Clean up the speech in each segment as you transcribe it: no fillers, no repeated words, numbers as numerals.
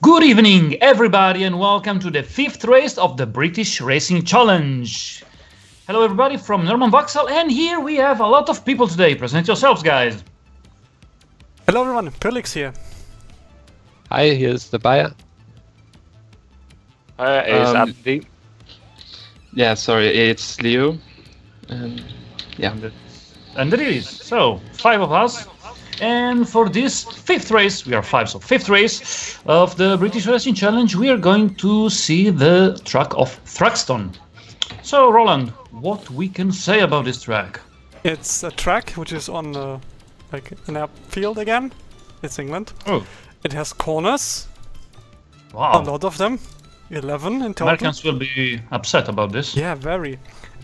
Good evening, everybody, and welcome to the fifth race of the British Racing Challenge. Hello, everybody, from Norman Vauxhall, and here we have a lot of people today. Present yourselves, guys. Hello, everyone. Perlix here. Hi, here's the buyer. Is Andy. Yeah, sorry, it's Leo. And yeah. And there is. So, 5 of us. And for this fifth race, we are 5, so fifth race of the British Racing Challenge, we are going to see the track of Thurxton. So, Roland, what we can say about this track? It's a track which is on like an airfield again. It's England. Oh. It has corners. Wow. A lot of them. 11 in total. Americans will be upset about this. Yeah, very.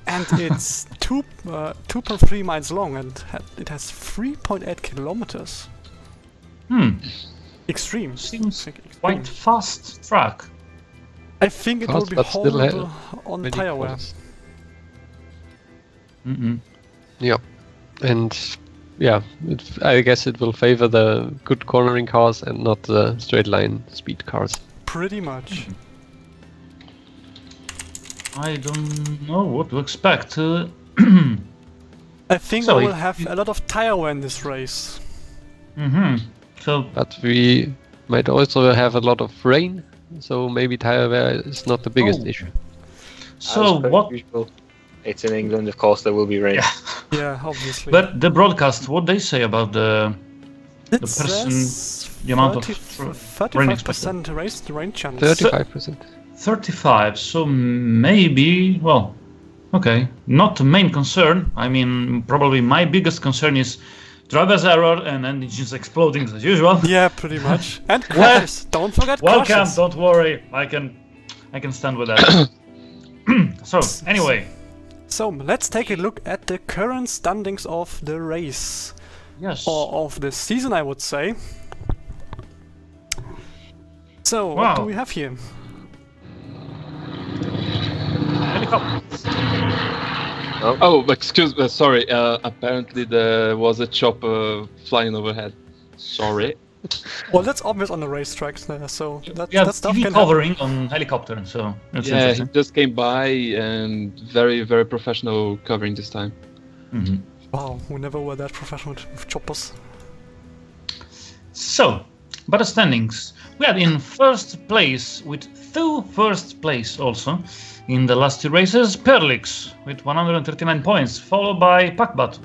And it's 2.3 miles long, and it has 3.8 kilometers. Extreme. Seems Extreme. quite fast track. I think it will Fast, be but still holdable on many tire wear. corners. Yeah. And yeah, I guess it will favor the good cornering cars and not the straight line speed cars. Pretty much. I don't know what to expect. I think So we will if have a lot of tire wear in this race. So, But we might also have a lot of rain, so maybe tire wear is not the biggest issue. so As per what? usual, it's in England, of course, there will be rain. Yeah. Yeah, obviously. But the broadcast, what they say about the it person, says the amount of 35% rain chance. 35%. 35. So maybe, well, okay, not the main concern. I mean, probably my biggest concern is driver's error and engines exploding as usual. Yeah, pretty much. And crashes. Don't forget Welcome. crashes. Don't worry. I can stand with that. So anyway. So let's take a look at the current standings of the race. Yes. Or of the season, I would say. So, Wow. what do we have here? Helicopters. Oh, excuse me, sorry. Apparently there was a chopper flying overhead. Sorry. Well, that's obvious on the racetrack, so We have that stuff TV can covering on helicopter, so that's Yeah, he interesting. just came by and very, very professional covering this time. happen. Wow, we never were that professional with choppers. So, by the standings, we are in first place with 2 first place also in the last 2 races. Perlix with 139 points, followed by Pakbat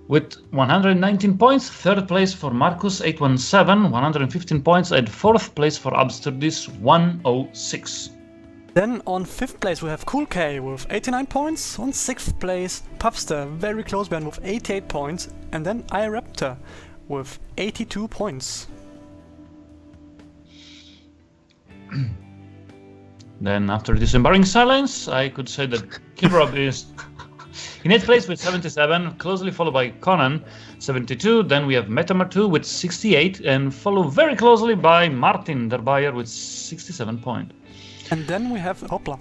with 119 points. Third place for Marcus 817, 115 points, and fourth place for Absterdis 106. Then on 5th place we have Cool K with 89 points. On 6th place, Pupster, very close behind with 88 points. And then iRaptor with 82 points. Then after this embarrassing silence, I could say that Kibrob is in 8th place with 77, closely followed by Conan 72. Then we have Metamar2 with 68, and followed very closely by Martin Derbayer with 67 points. And then we have Hopla,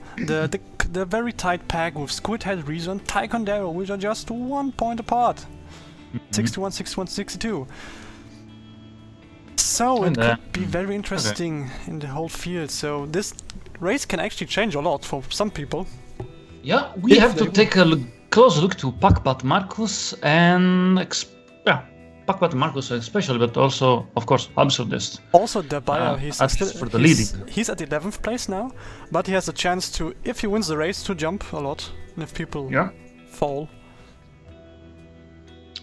the very tight pack with Squidhead, Reason, Taekwondo, which are just 1 point apart. 61, 61, 62. So And, it could be very interesting in the whole field. So this race can actually change a lot for some people. Yeah, we If have to they- take a close look to Pakbat Marcus and Pakbat Marcus especially, but also, of course, Absurdist. Also, the buyer, he's at still least for the leading. He's at 11th place now, but he has a chance to, if he wins the race, to jump a lot. And if people Yeah. fall,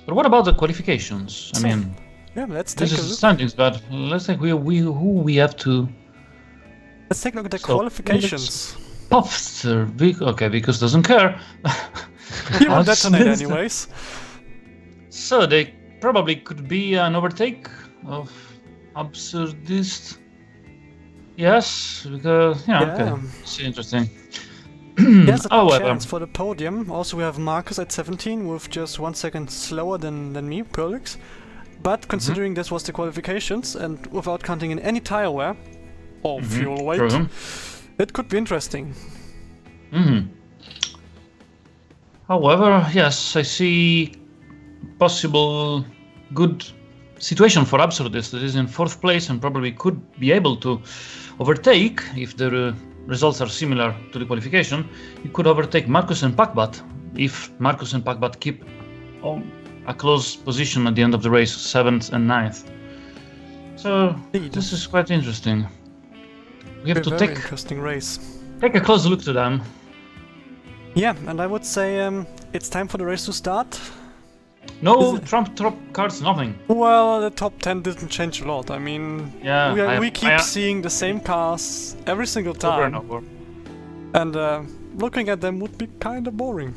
But what about the qualifications? I So, mean, yeah, let's take this a is look. standings, but let's take who we have to. Let's take a look at the So, qualifications. Popster, okay, because doesn't care. He won't detonate anyways. So they probably could be an overtake of Absurdist. Yes, because Yeah. okay, it's interesting. He has a However, chance for the podium. Also, we have Marcus at 17 with just 1 second slower than me, Perlix. But considering this was the qualifications and without counting in any tire wear or fuel weight, true. it could be interesting. However, yes, I see possible good situation for Absolutist that is in 4th place and probably could be able to overtake, if the results are similar to the qualification, he could overtake Marcus and Pakbat if Marcus and Pakbat keep a close position at the end of the race, 7th and 9th. So this is quite interesting. We have to take interesting race. Take a close look to them. Yeah, and I would say it's time for the race to start. No Trump top cards, nothing. Well, the top 10 didn't change a lot. I mean, yeah, we keep seeing the same cars every single time. Over and over. And looking at them would be kind of boring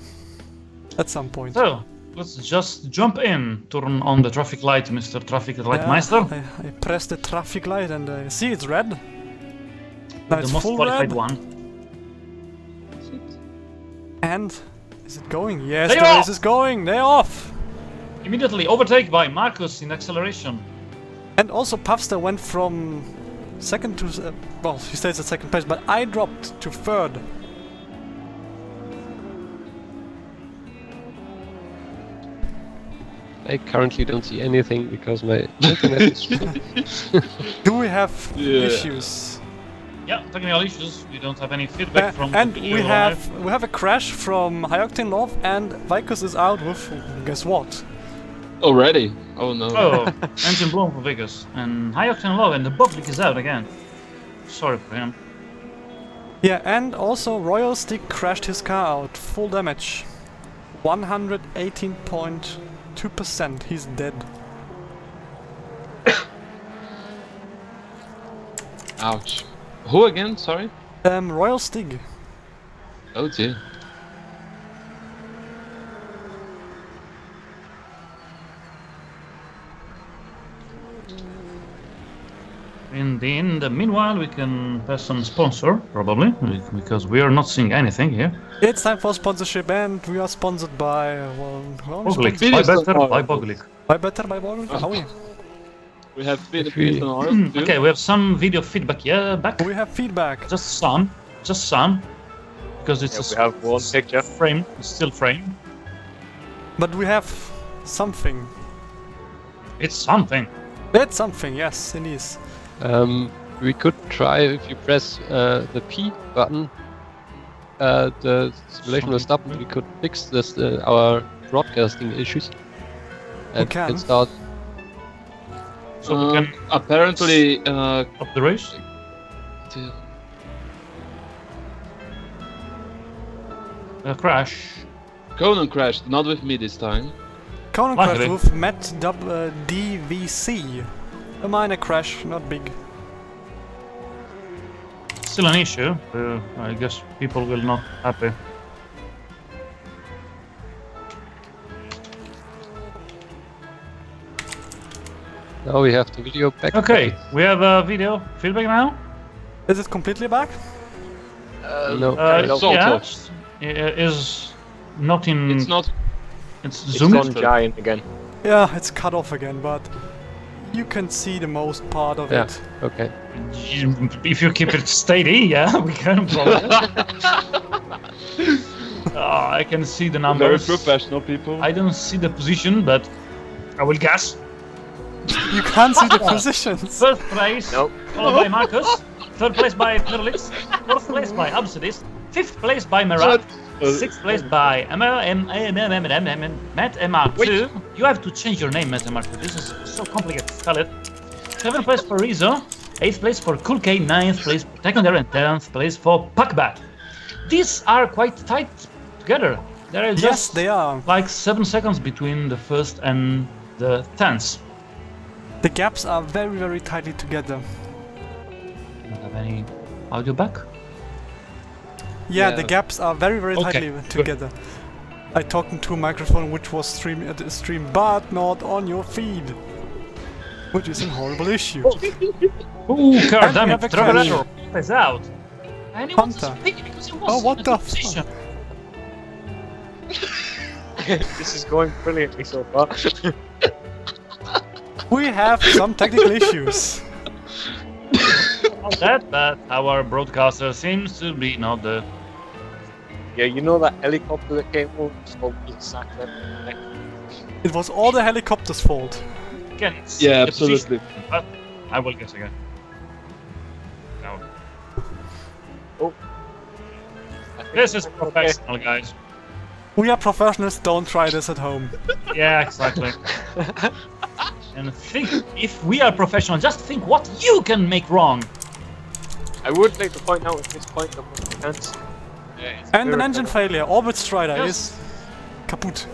at some point. So, let's just jump in. Turn on the traffic light, Mr. Traffic Light Meister. I press the traffic light and I see it's red. Now it's the most full qualified red. one. And is it going? Yes, They're the off! race is going. They're off. Immediately overtaken by Marcus in acceleration. And also Puffster went from 2nd to... well, he stays at 2nd place, but I dropped to 3rd. I currently don't see anything because my internet is... Do we have issues? Yeah, technical issues. We don't have any feedback from and the we have a crash from High Octane Love, and Vickers is out with guess what? Already? Oh no. Oh, engine blown for Vegas. And High Octane Love and the Boblik is out again. Sorry for him. Yeah, and also Royal Stick crashed his car out. Full damage. 118.2%. He's dead. Ouch. Who again? Sorry? Royal Stig. Oh dear. In the meanwhile, we can pass some sponsor, probably, because we are not seeing anything here. It's time for sponsorship, and we are sponsored by... Boglik. By Better, by Boglik. By Better, by Boglik? How are you? We have Philippines and oil. Okay, we have some video feedback. Yeah, back. We have feedback. Just some, because it's we have one picture. Frame, it's still frame. But we have something. It's something. It's something, yes, it is. We could try, if you press the P button, the simulation will stop and we could fix this, our broadcasting issues. And we can start. So we can apparently up the race. Crash. Conan crashed, not with me this time. Conan crashed with Matt DVC. A minor crash, not big. Still an issue. I guess people will not happy. Now we have the video back. Okay, we have a video feedback now. Is it completely back? No. Yeah, is not in. It's not. It's It's zoomed. gone giant again. Yeah, it's cut off again, but you can see the most part of it. Okay. If you keep it steady, yeah, we can probably. I can see the Very numbers. professional people. I don't see the position, but I will guess. You can't see the positions. First place, Nope. followed by Marcus. Third place by Perlix. Fourth place by Absidis. Fifth place by Merat. Sixth place by Matt MR2. You have to change your name, Matt MR2. This is so complicated. Spell it. Seventh place for Rizzo. Eighth place for Cool K. Ninth place for Technodare. And 10th place for Puckbat. These are quite tight together. There are just they are. like 7 seconds between the first and the 10th. The gaps are very, very tightly together. Do you have any audio back? Yeah, Yeah. the gaps are very, very Okay, tightly together. I talked into a microphone which was streaming at the stream, but not on your feed, which is a horrible issue. Ooh, car And we have damage. a crash. Trevor is out. And he wants to Hunter. speak because he was Oh, what in a the good position. This is going brilliantly so far. We have some technical issues. Not that, but our broadcaster seems to be not the. Yeah, you know that helicopter that came over? It's called exactly. It was all the helicopter's fault. against. Yeah, the position, absolutely. But I will guess again. No. Oh. I think This is it's okay. professional, guys. We are professionals, don't try this at home. Yeah, exactly. And think, if we are professional, just think what you can make wrong. I would like to point out at this point that we can't. And an engine failure. Orbit Strider Yes. is kaput.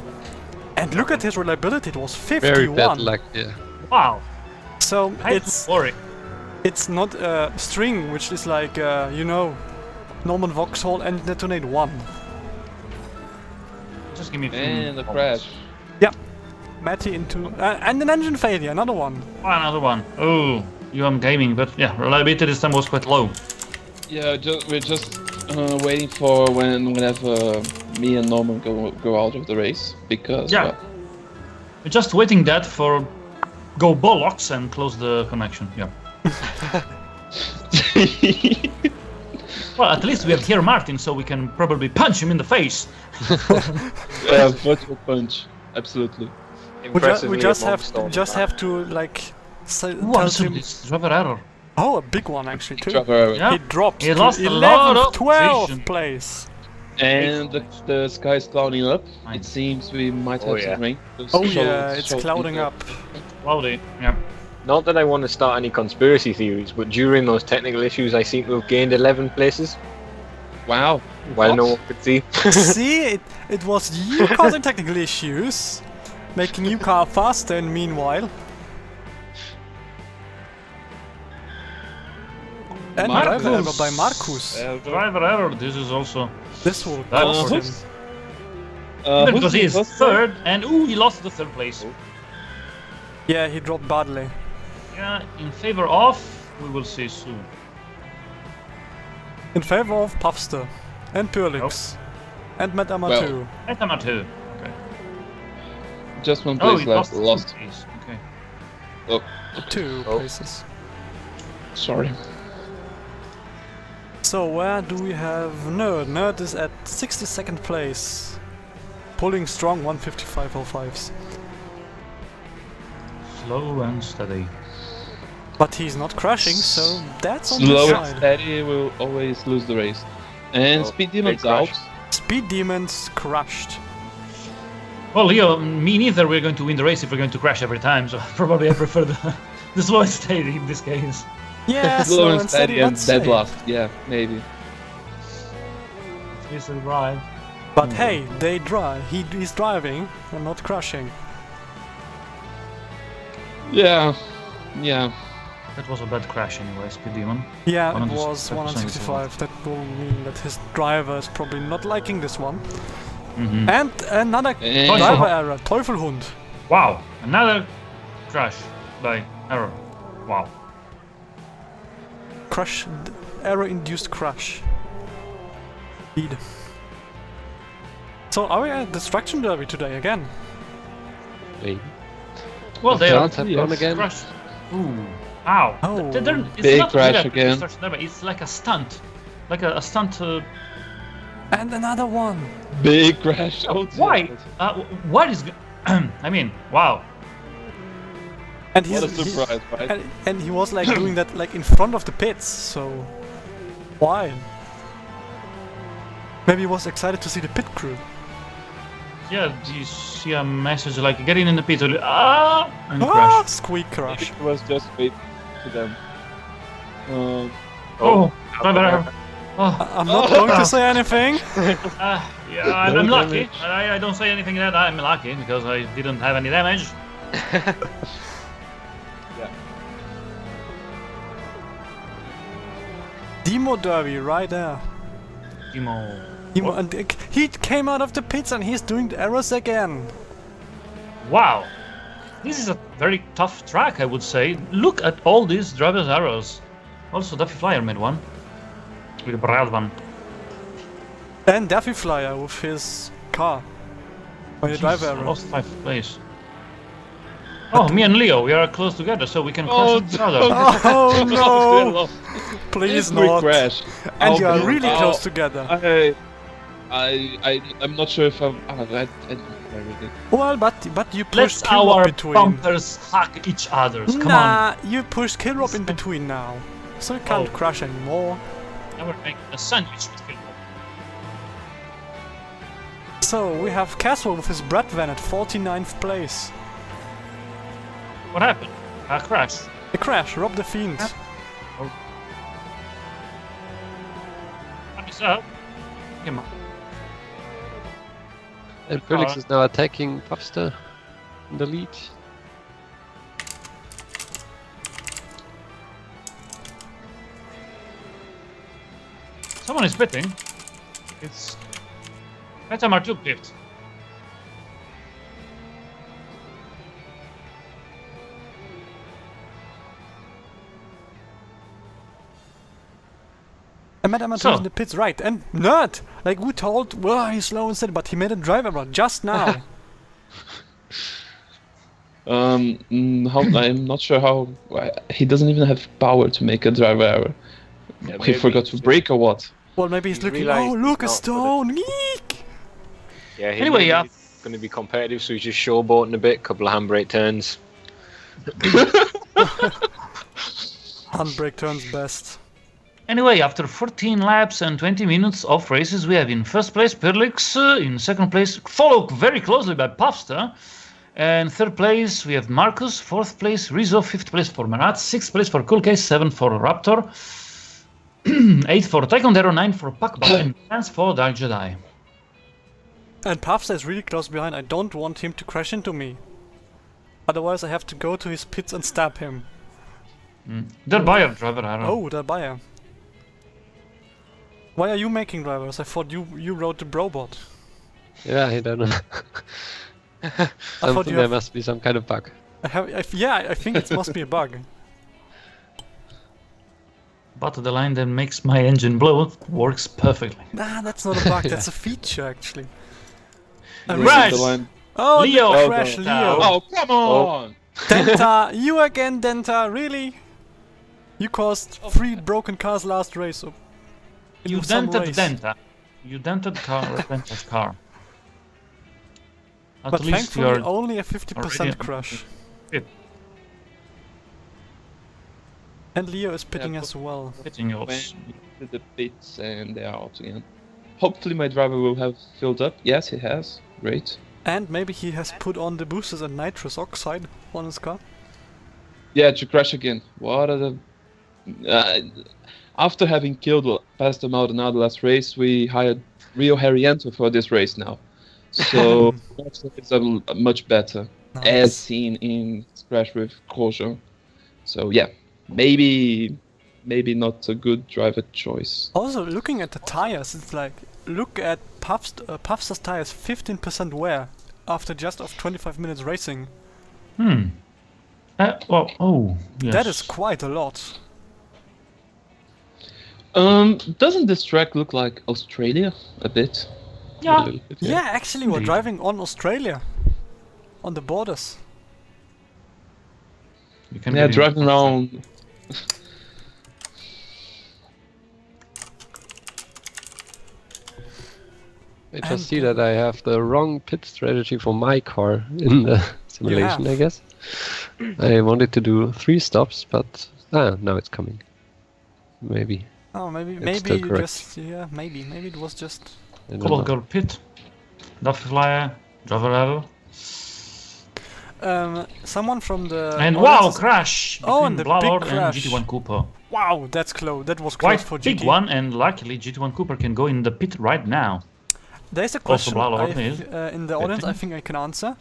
And look at his reliability, it was Very 51. bad luck, yeah. Wow. So I it's don't worry. it's not a string, which is like, you know, Norman Vauxhall and detonate 1. Just give me a few And a moments. crash. Matty into... and an engine failure, another one. Another one. Oh, gaming, but yeah, reliability this time was quite low. Yeah, we're just waiting for whenever me and Norman go out of the race because Yeah. We're just waiting that for go bollocks and close the connection. Yeah. Well, at least we have here Martin, so we can probably punch him in the face. yeah, virtual punch, absolutely. We just have to like tell What's him. this driver error? Oh, a big one actually too. Driver. Yeah. He dropped He to lost a lot 11th, of 12th position. place. And the sky's clouding up. Nice. It seems we might have Oh, yeah. some rain. Oh yeah, it's clouding up. Cloudy. Yeah. Not that I want to start any conspiracy theories, but during those technical issues, I seem to have gained 11 places. Wow. While What? no one could see. See, it was you causing technical issues, making you car faster. And meanwhile, and Marcus. driver error by Marcus. Driver error. This is also This will That cost him. was- because he is third, and he lost the third place. Yeah, he dropped badly. Yeah, in favor of. We will see soon. In favor of Puffster and Purlix and Matt Amateur. Etama 2. Okay. Just one Oh, place he left. lost. Lost. Two place. Okay. Oh, 2 Oh. places. sorry. So where do we have Nerd? Nerd is at 62nd place. Pulling strong 155.05s. Slow and steady. But he's not crashing, so that's on Slow his and side. steady will always lose the race. And Oh, Speed big Demon's crash. out. Speed Demons crashed. Well, Leo, me neither. We're going to win the race if we're going to crash every time. So probably I prefer the slow and steady in this case. Yeah, Slow and steady and but dead safe. last. Yeah, maybe. It's the drive. But hey, they drive. He's driving and not crashing. Yeah. Yeah. That was a bad crash anyway, Speed Demon. Yeah, it 100% was 165. That will mean that his driver is probably not liking this one. Mm-hmm. And another And driver error, Teufelhund. Wow, another crash by error. Wow. Crash, error-induced crash. Speed. So are we at Destruction Derby today again? Maybe. Well, The they are plants have gone again. crashed. Ooh. Ow. Oh. It's Big not crash really a again. destruction there, but it's like a stunt. Like a stunt. And another one. big crash. Oh, Why? What is. I mean, wow. And What a he's surprise, right? and he was like doing that like in front of the pits. So why? Maybe he was excited to see the pit crew. Yeah, do you see a message like getting in the pit and Ah, crash? squeak crash. It was just wait to them. Oh, driver error. Oh, I'm not going to say anything. yeah, I'm lucky. I don't say anything that I'm lucky because I didn't have any damage. Demo Derby right there. Timo. Demo, and he came out of the pits and he's doing the errors again. Wow. This is a very tough track, I would say. Look at all these driver's errors. Also, Duffy Flyer made one. With a bad one. And Daffy Flyer with his car. By the driver Jeez, error. lost 5th place. Oh, me and Leo, we are close together, so we can Oh, crash each other. Oh no! no! Please Quick not. crash. And Oh, you are man. really Oh, close together. I'm not sure if I'm everything. Well, but you pushed Let's Killrop our between. bumpers hug each other's. Come on. Nah, you pushed Killrop in between now. So you can't Oh. crash anymore. Now we're making a sandwich with Killrop. So we have Caswell with his Brad van at 49th place. What happened? A crash. A crash, Rob the Fiend. What is up? Come on. And Felix is now attacking Puffster in the lead. Someone is pitting. It's Metamar pipped. And Madame So. in the pits, right? And Nerd! Like, who told, well, he's slow and steady, but he made a drive error just now. I'm not sure how. He doesn't even have power to make a driver error. Yeah, He maybe forgot to he's brake or what? Well, maybe he's He's looking, realised oh, he's look, a not stone! Eek! Yeah, he Anyway, yeah. he's going to be competitive, so he's just showboating a bit, couple of handbrake turns. Handbrake turns best. Anyway, after 14 laps and 20 minutes of races, we have in first place Perlix, in second place, followed very closely by Puffster, and third place we have Marcus, fourth place Rizzo, fifth place for Marat, sixth place for Cool Case, seventh for Raptor, eighth for Taekwondo, ninth for Pakba, and 10th for Dark Jedi. And Puffster is really close behind. I don't want him to crash into me. Otherwise, I have to go to his pits and stab him. Der Bayer driver error. Oh, that buyer. Why are you making drivers? I thought you wrote the Brobot. Yeah, I don't know. I thought Something you there have, must be some kind of bug. I think it must be a bug. But the line that makes my engine blow works perfectly. Nah, that's not a bug, that's a feature actually. Right. The line. Oh, Leo! the crash, Oh, Leo! Oh, come on! Denta, you again, Denta, really? You caused 3 broken cars last race. So You in some dented race. Denta. You dented Denta's car. At But least thankfully you're only a 50% already- crush. It. And Leo is pitting Yeah, as well. hitting yours. To the pits and they are out again. Hopefully my driver will have filled up. Yes, he has. Great. And maybe he has put on the boosters and nitrous oxide on his car. Yeah, to crash again. What are the... after having killed passed them out in the last race, we hired Rio Harriento for this race now. So it's much better, as seen in his crash with Grosjean. So yeah, maybe not a good driver choice. Also, looking at the tires, it's like, look at Puffster's tires, 15% wear after just of 25 minutes racing. Well, oh, yes. That is quite a lot. Doesn't this track look like Australia a bit? Yeah. A little bit, Yeah, actually, we're Indeed. driving on Australia, on the borders. You can Yeah, get in- driving around. I just see that I have the wrong pit strategy for my car in the simulation, I guess. I wanted to do 3 stops, but now it's coming. Maybe. Oh, maybe It's maybe still you correct. just maybe it was just. I don't Couple know. girl pit. Duffy flyer. Driver error. Someone from the. And audience wow, is- crash! Oh, and between the big Ballard and crash. GT1 Cooper. Wow, that's close. That was close Quite for big GT. one, and luckily GT1 Cooper can go in the pit right now. There's a Also question Ballard in the audience I think I can answer.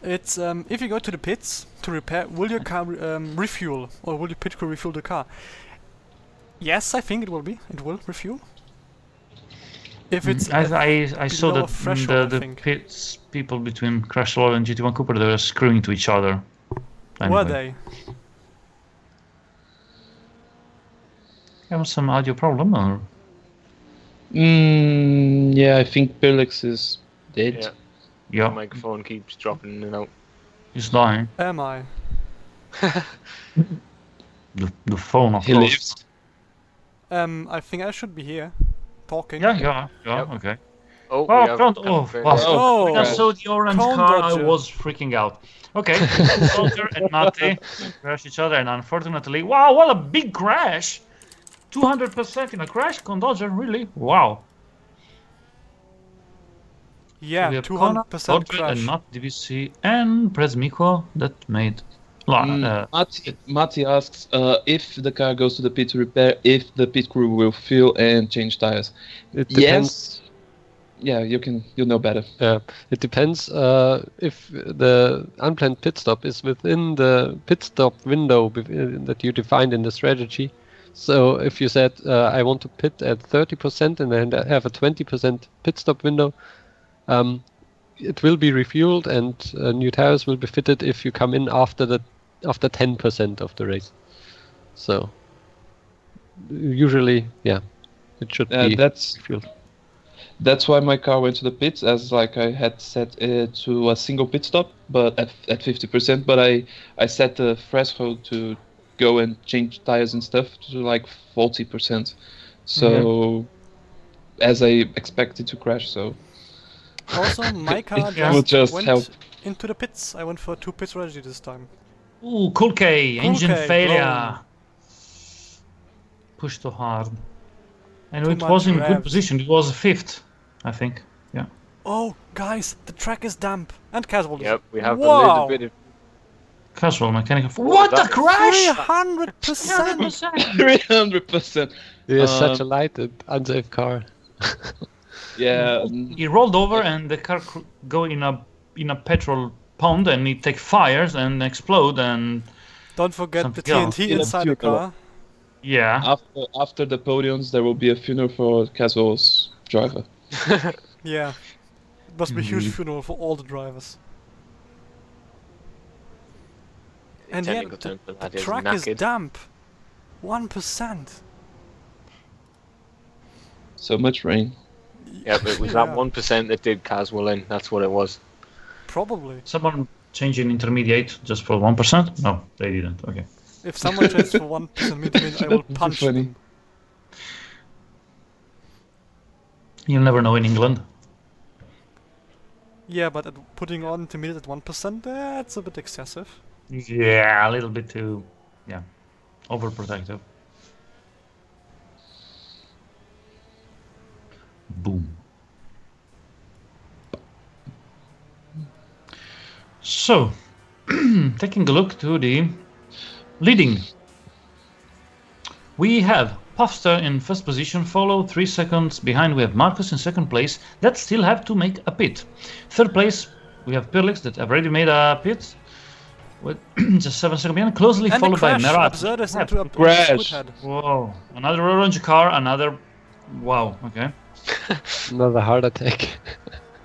It's if you go to the pits to repair, will your car refuel or will your pit crew refuel the car? Yes, I think it will be. It will refuel. If it's I saw below a that threshold, I the think. pits people between Crash Lord and GT1 Cooper, they were screwing to each other. were Anyway. they? Have some audio problem or? Yeah, I think Felix is dead. Yeah, the Yeah, microphone keeps dropping in and out. he's dying. Am I? The phone, of He course. lives. I think I should be here, talking. Yeah, Yep. okay. Oh, Oh, we have front. Oh, Captain wow. Bernard. Oh, When I crash. saw the orange Cone car, I dodger. was freaking out. Okay, Soldier and Mate crash each other, and unfortunately, wow, what a big crash! 200% in a crash, Cone Dodger, really? Wow. So Yeah, we have Kona, 200% Dodger, crash. and Matt DVC, and Prezmiko that made. Mati asks if the car goes to the pit to repair, if the pit crew will fill and change tires. It Yes. depends. Yeah, you know better. It depends if the unplanned pit stop is within the pit stop window that you defined in the strategy. So if you said I want to pit at 30% and then have a 20% pit stop window, it will be refueled and new tires will be fitted if you come in after 10% of the race. So usually, yeah, it should be refueled. That's why my car went to the pits, as like I had set it to a single pit stop, but at 50%. But I set the threshold to go and change tires and stuff to like 40%. So as I expected to crash, so Also, my car Yeah. will just went help. into the pits. I went for 2 pit strategy this time. Ooh, Cool K, engine K, failure. boom. Pushed too hard. And Too it was much in good revs. position. It was 5th, I think. Yeah. Oh, guys, the track is damp and casual. Yep, we have a Wow. little bit of. Casual mechanical. What a that- crash! 300%. 100%. 300%. Yeah, such a light and unsafe car. Yeah. He rolled over and the car go in a petrol pond and it take fires and explode and Don't forget the Something else. TNT Yeah, inside the funeral. car. yeah. After the podiums, there will be a funeral for Casual's driver. Yeah. It must be a huge Indeed. funeral for all the drivers. And yeah, Technical term for the that is track is knackered. damp. 1%. So much rain. Yeah, but it was Yeah. that 1% that did Caswell in. That's what it was. Probably. Someone changing intermediate just for 1%? No, they didn't. Okay. If someone changes for 1% mid-range, I will That'd be punch funny. them. You'll never know in England. Yeah, but putting on intermediate at 1%, that's a bit excessive. Yeah, a little bit too, overprotective. Boom. So, taking a look to the leading. We have Puffster in first position, followed 3 seconds behind. We have Marcus in second place, that still have to make a pit. Third place, we have Pirlix that have already made a pit, with just 7 seconds behind, closely And followed by crash Merat. Absurdus Yeah. into a Crash. squid head. Whoa, another orange car, another... Wow, okay. Another heart attack.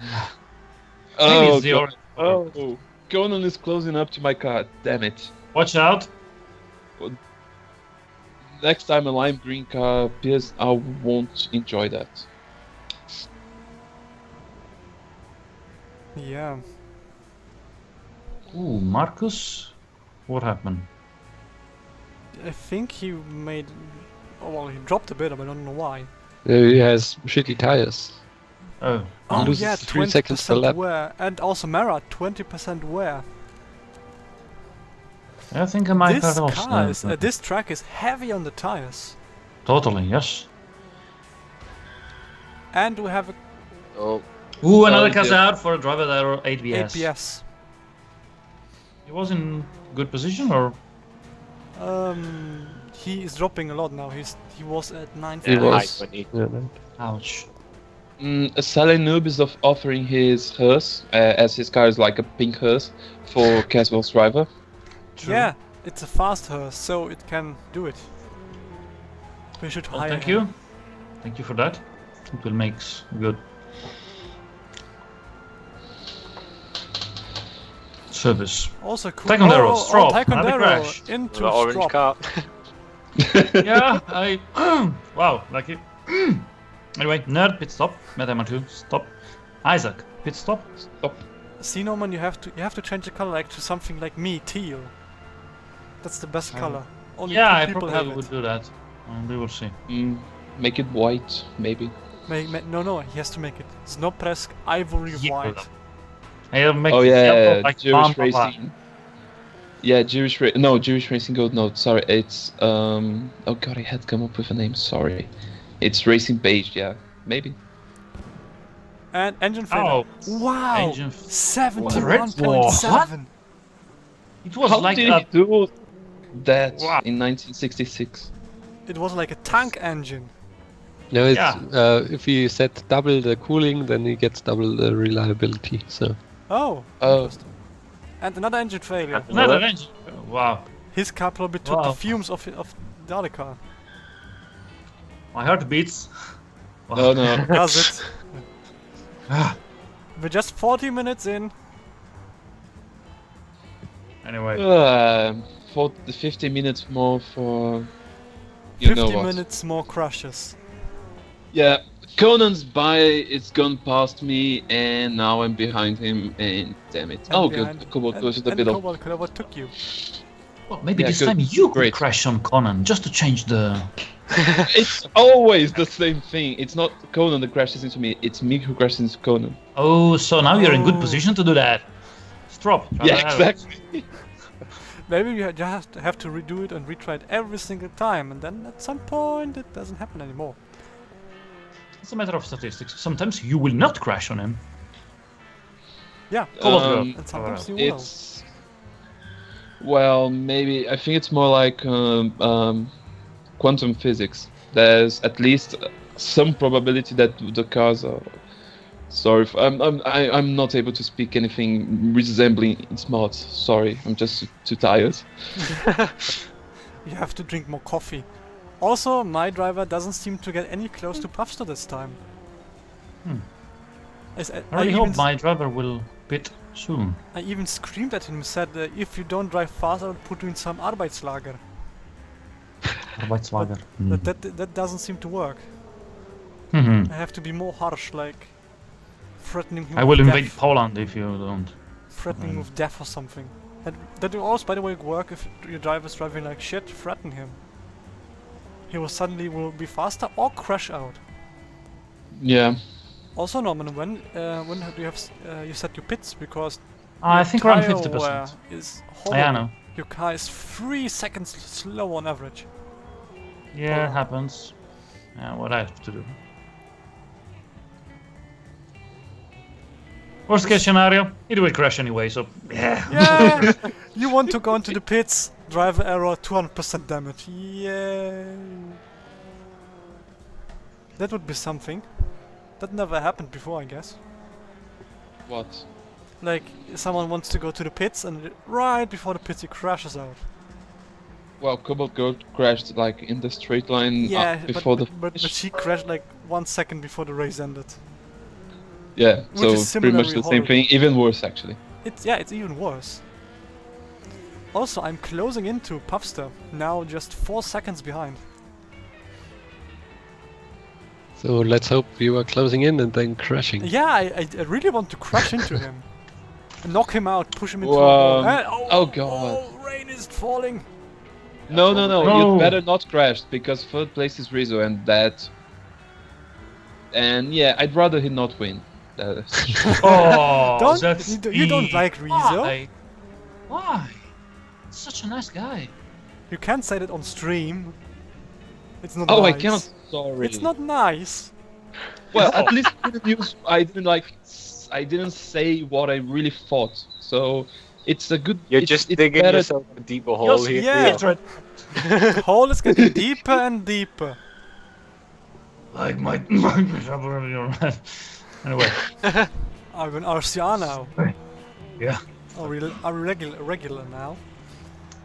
Maybe Oh, it's the God. orange. Oh, Conan is closing up to my car. Damn it. Watch out. Next time a lime green car appears, I won't enjoy that. Yeah. Ooh, Marcus? What happened? I think he made... Oh, well, he dropped a bit, but I don't know why. He has shitty tires. Oh, Oh loses yeah, 3 seconds per 20% lap. wear. And also Mara, 20% wear. I think I might This have also. car is, this track is heavy on the tires. Totally, yes. And we have a Oh, Ooh, another Oh, cast dear. out for a driver that are 8BS. APS. He was in good position, or? He is dropping a lot now. He was at 9. He yeah, was. high 20. Yeah, right. Ouch. Sally Noob is offering his hearse, as his car is like a pink hearse, for Caswell's driver. Yeah, it's a fast hearse, so it can do it. We should Well, hire thank him. you. Thank you for that. It will make good service. Also cool. Taekwondo, Strop, another Taekwondo crash. into The orange Strop. car. Yeah, wow, lucky. Anyway, Nerd, pit stop. Metama 2, stop. Isaac, pit stop. Stop. See, Norman, you have to change the color like to something like me, teal. That's the best color. Only Yeah, two I people probably have would it. do that. We will see. Make it white, maybe. No, he has to make it. Snobpresk Ivory Yellow. White. I'll make Oh it yellow yeah, like Jewish Bamba Bar. racing. Yeah, Jewish Racing Goat. No, sorry, it's Oh god, I had come up with a name. Sorry, it's Racing Beige. Yeah, maybe. And engine failure. Oh, Wow! engine 71.7. It was How like did a he do that Wow. in 1966? It was like a tank engine. No, it's Yeah. if he set double the cooling, then he gets double the reliability. So Oh. Oh. Interesting. And another engine failure. another engine. Wow. His car probably took the Wow. fumes of the other car. My heart beats. Wow. No, no. Does it? We're just 40 minutes in. Anyway. For the 50 minutes more for. You know 50 what? minutes more crashes. Yeah, Conan's by, it's gone past me, and now I'm behind him, and damn it. And Oh, behind- good. Cobalt and- goes to the and middle. Cobalt could have overtook you. Well, maybe Yeah, this good. time you could Great. crash on Conan just to change the. It's always the same thing. It's not Conan that crashes into me, it's me who crashes into Conan. Oh, so now you're in good Oh. position to do that. Stop. Yeah, exactly. Maybe you just have to redo it and retry it every single time, and then at some point it doesn't happen anymore. It's a matter of statistics. Sometimes you will not crash on him. Yeah, Um, and sometimes you will. It's. Well, maybe. I think it's more like quantum physics. There's at least some probability that the cars are. Sorry, I'm not able to speak anything resembling smart. Sorry, I'm just too tired. You have to drink more coffee. Also, my driver doesn't seem to get any close to Puffster this time. I I hope even my driver will pit soon. I even screamed at him and said, if you don't drive fast, I'll put you in some Arbeitslager. Arbeitswagen. But that doesn't seem to work. Mhm. I have to be more harsh, like threatening him I will with invade death. Poland if you don't. Threatening with death or something. And that will also, by the way, work if your driver's driving like shit. Threaten him. He will suddenly be faster or crash out. Yeah. Also, Norman, when do you have you set your pits, because I your think around tire 50%. wear is horrible. Yeah, I know. Your car is 3 seconds slow on average. Yeah, it happens. Yeah, what I have to do. Worst case scenario, it will crash anyway, so yeah. Yeah! You want to go into the pits, driver error, 200% damage. Yay! That would be something. That never happened before, I guess. What? Like, someone wants to go to the pits and right before the pits he crashes out. Well, Cobalt Goat crashed like in the straight line Yeah, before but she crashed like 1 second before the race ended. Yeah, Which so is pretty much the similarly same thing, even worse actually. It's even worse. Also, I'm closing into Puffster, now just 4 seconds behind. So let's hope you are closing in and then crashing. Yeah, I really want to crash into him. Knock him out, push him into a Wow. wall. And- Oh, God. Oh, rain is falling. No, No. you'd better not crash because third place is Rizzo and that. And yeah, I'd rather he not win. Oh, Don't- that's you don't like Rizzo? Why? Why? Such a nice guy. You can't say that on stream. It's not Oh, nice. I cannot. Sorry. It's not nice. Well, at least in the news, I didn't say what I really thought. So it's a good. You're it's, just it's digging better- yourself a deeper hole here. yeah. That's right. The hole is getting deeper and deeper. Like my anyway. I'm an RCR now. Yeah. Are regular now.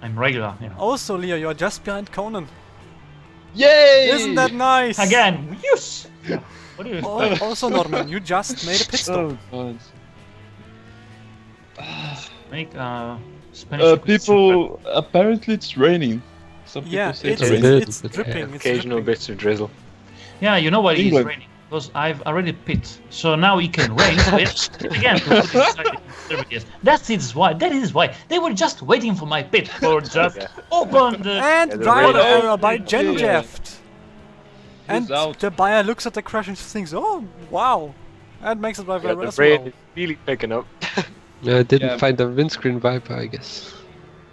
I'm regular, yeah. Also, Leo, you're just behind Conan. Yay! Isn't that nice? Again, yes. What do you? Also, Norman, you just made a pit stop. Oh, Make Spanish. God. People, apparently it's raining. Some people Yeah, say it's, it's raining. raining. it's dripping. It's Occasional dripping. bits of drizzle. Yeah, you know why it's England. raining? Because I've already pit, so now it can rain. Again, to put inside the conservatives. That is why. That is why they were just waiting for my pit for just Yeah. open the. And Yeah, the driver rain- error by Yeah. Genjeft. And out. the buyer looks at the crash and thinks, "Oh, wow!" and makes it by Yeah, very the rain well. is really picking up. Yeah, I didn't Yeah. find a windscreen wiper, I guess.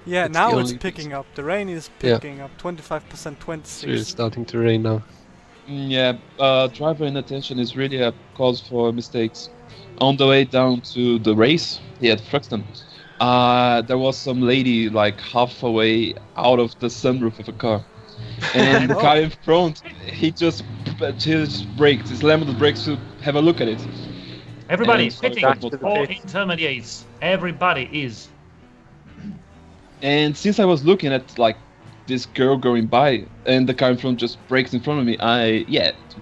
Yeah, That's now the it's only picking up. The rain is Yeah. picking up. 25%, It's really 26. starting to rain now. Yeah, driver inattention is really a cause for mistakes. On the way down to the race here at Thurxton, there was some lady like halfway out of the sunroof of a car, and the guy in front, he just braked, he slammed the brakes to have a look at it. Everybody And so pitting. that was the All pit. intermediates. Everybody is. And since I was looking at like this girl going by, and the car in front just brakes in front of me,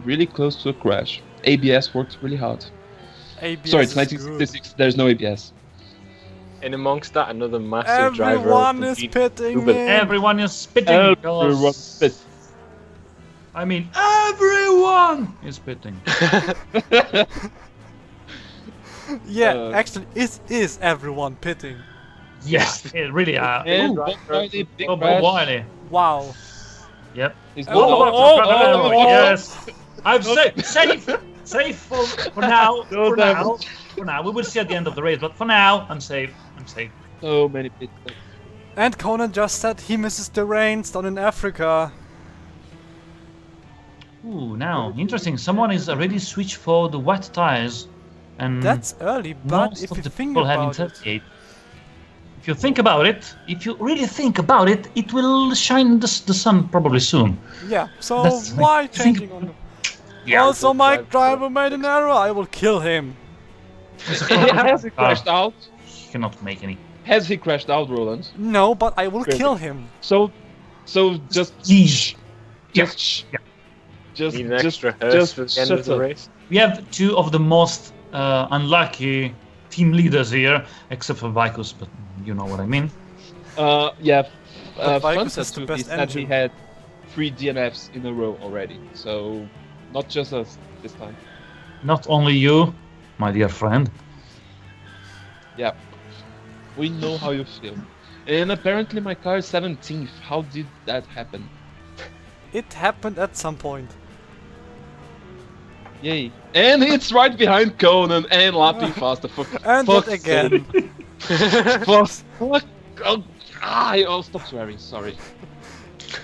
really close to a crash. ABS worked really hard. ABS Sorry, it's is 1966. There's no ABS. And amongst that, another good. massive driver. Everyone is pitting Uber. in. Everyone is spitting. Everyone because- spit. I mean, everyone is pitting. Yeah, actually, it is everyone pitting. Yes, it really are. And Ooh, Bob Wiley, big Bob crash. Wiley. Wow. Yep. He's Oh, not oh, out. oh, oh. Yes. I'm safe for now. No For now. damage. For now. We will see at the end of the race, but for now, I'm safe. I'm safe. So many pit stops. And Conan just said he misses the rains down in Africa. Ooh, now interesting. Someone is already switched for the wet tires, and That's early, but most if of you the think people have about it, intermediate. If you think about it, if you really think about it, it will shine the sun probably soon. yeah. So That's- why think- changing on? The... Yeah. Also, my driver made an error. I will kill him. Has he crashed out? He cannot make any. Has he crashed out, Roland? No, but I will Perfect. kill him. So just Yeesh. just Yeah. just Need an just extra hearse just for the end shut of the up. race. We have two of the most unlucky team leaders here, except for Vicus, but you know what I mean. Yeah. But Fun Vicus said is the to me best that he engine. had 3 DNFs in a row already. So not just us this time. Not only you, my dear friend. Yeah. We know how you feel. And apparently my car is 17th. How did that happen? It happened at some point. Yay. And it's right behind Conan and lapping faster. For And fuck's not again. sake. Fuck. Oh, stop swearing. Sorry.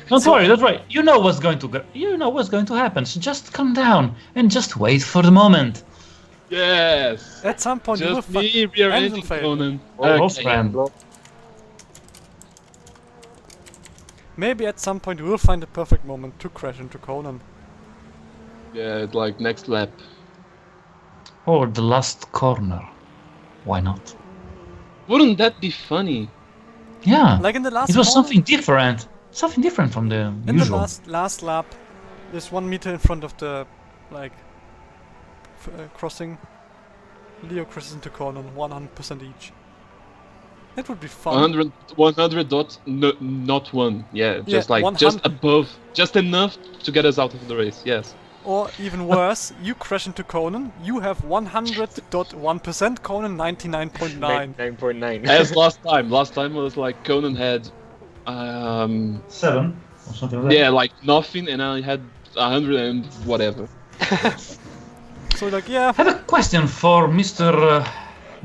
Don't worry, don't worry. You know what's going to happen. So just calm down and just wait for the moment. Yes. At some point, you will Just find me engine rearranging failure. Conan. Almost Okay. ran. Maybe at some point we will find a perfect moment to crash into Conan. Yeah, it's like next lap. Or the last corner. Why not? Wouldn't that be funny? Yeah. Like in the last It was corner, something different. Something different from the in usual. the last lap, there's 1 meter in front of the crossing. Leo crashes into Conan, 100% each. It would be fun. 100 dot, not one. Yeah, just like 100. just above, just enough to get us out of the race. Yes. Or even worse, you crash into Conan, you have 100.1%, Conan 99.9. 9.9. As last time. Last time was like Conan had, 7 or something like that. yeah, like nothing, and I had 100 and whatever. So like, yeah, I have a question for Mr.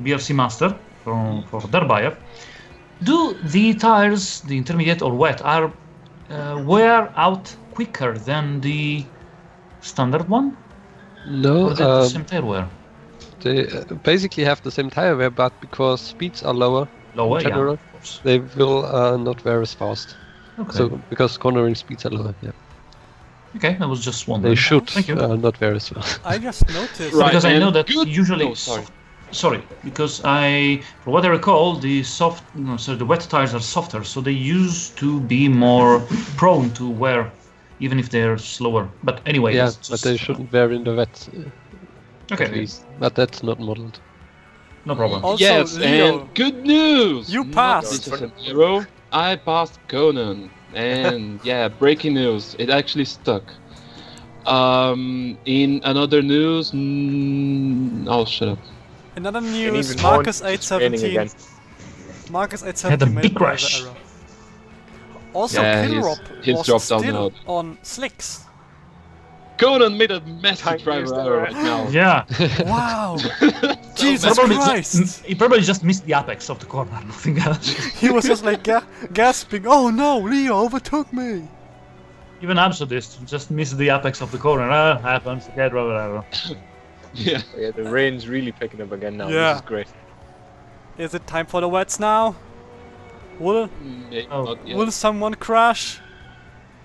BRC Master for Darbayev. Do the tires, the intermediate or wet, are wear out quicker than the standard one? No, Or is it the same tire wear? they basically have the same tire wear, but because speeds are lower, Lower, yeah. general. Of course. they will not wear as fast. Okay. So because cornering speeds are lower, yeah, Okay, I was just wondering. they should Thank you. not wear as fast. I just noticed. Right. Because I and know that good- usually. no, sorry. Sorry, because for what I recall, the wet tires are softer, so they used to be more prone to wear, even if they're slower. But anyway, Yeah, it's but just- they shouldn't wear in the wet, Okay, at least. But that's not modeled. no problem. Also, Yes, Leo, and good news! You Not passed. this is a hero. I passed Conan, and yeah, breaking news. It actually stuck. In another news, oh, shut up. another And news, even more Marcus training 817. again. Marcus Had a 817 made big another crash. error. Also, Yeah, Killrop he's was dropped down still now. on slicks. Conan made a massive Thank you, driver Sarah. error right now. Yeah. Wow! Jesus Probably Christ! he probably just missed the apex of the corner. Nothing else. He was just like gasping, "Oh no, Leo overtook me!" Even Absurdist just missed the apex of the corner. Happens. Get whatever. Yeah. Yeah, the rain's really picking up again now. Yeah. This is great. Is it time for the wets now? Will Maybe Oh. not yet. will someone crash?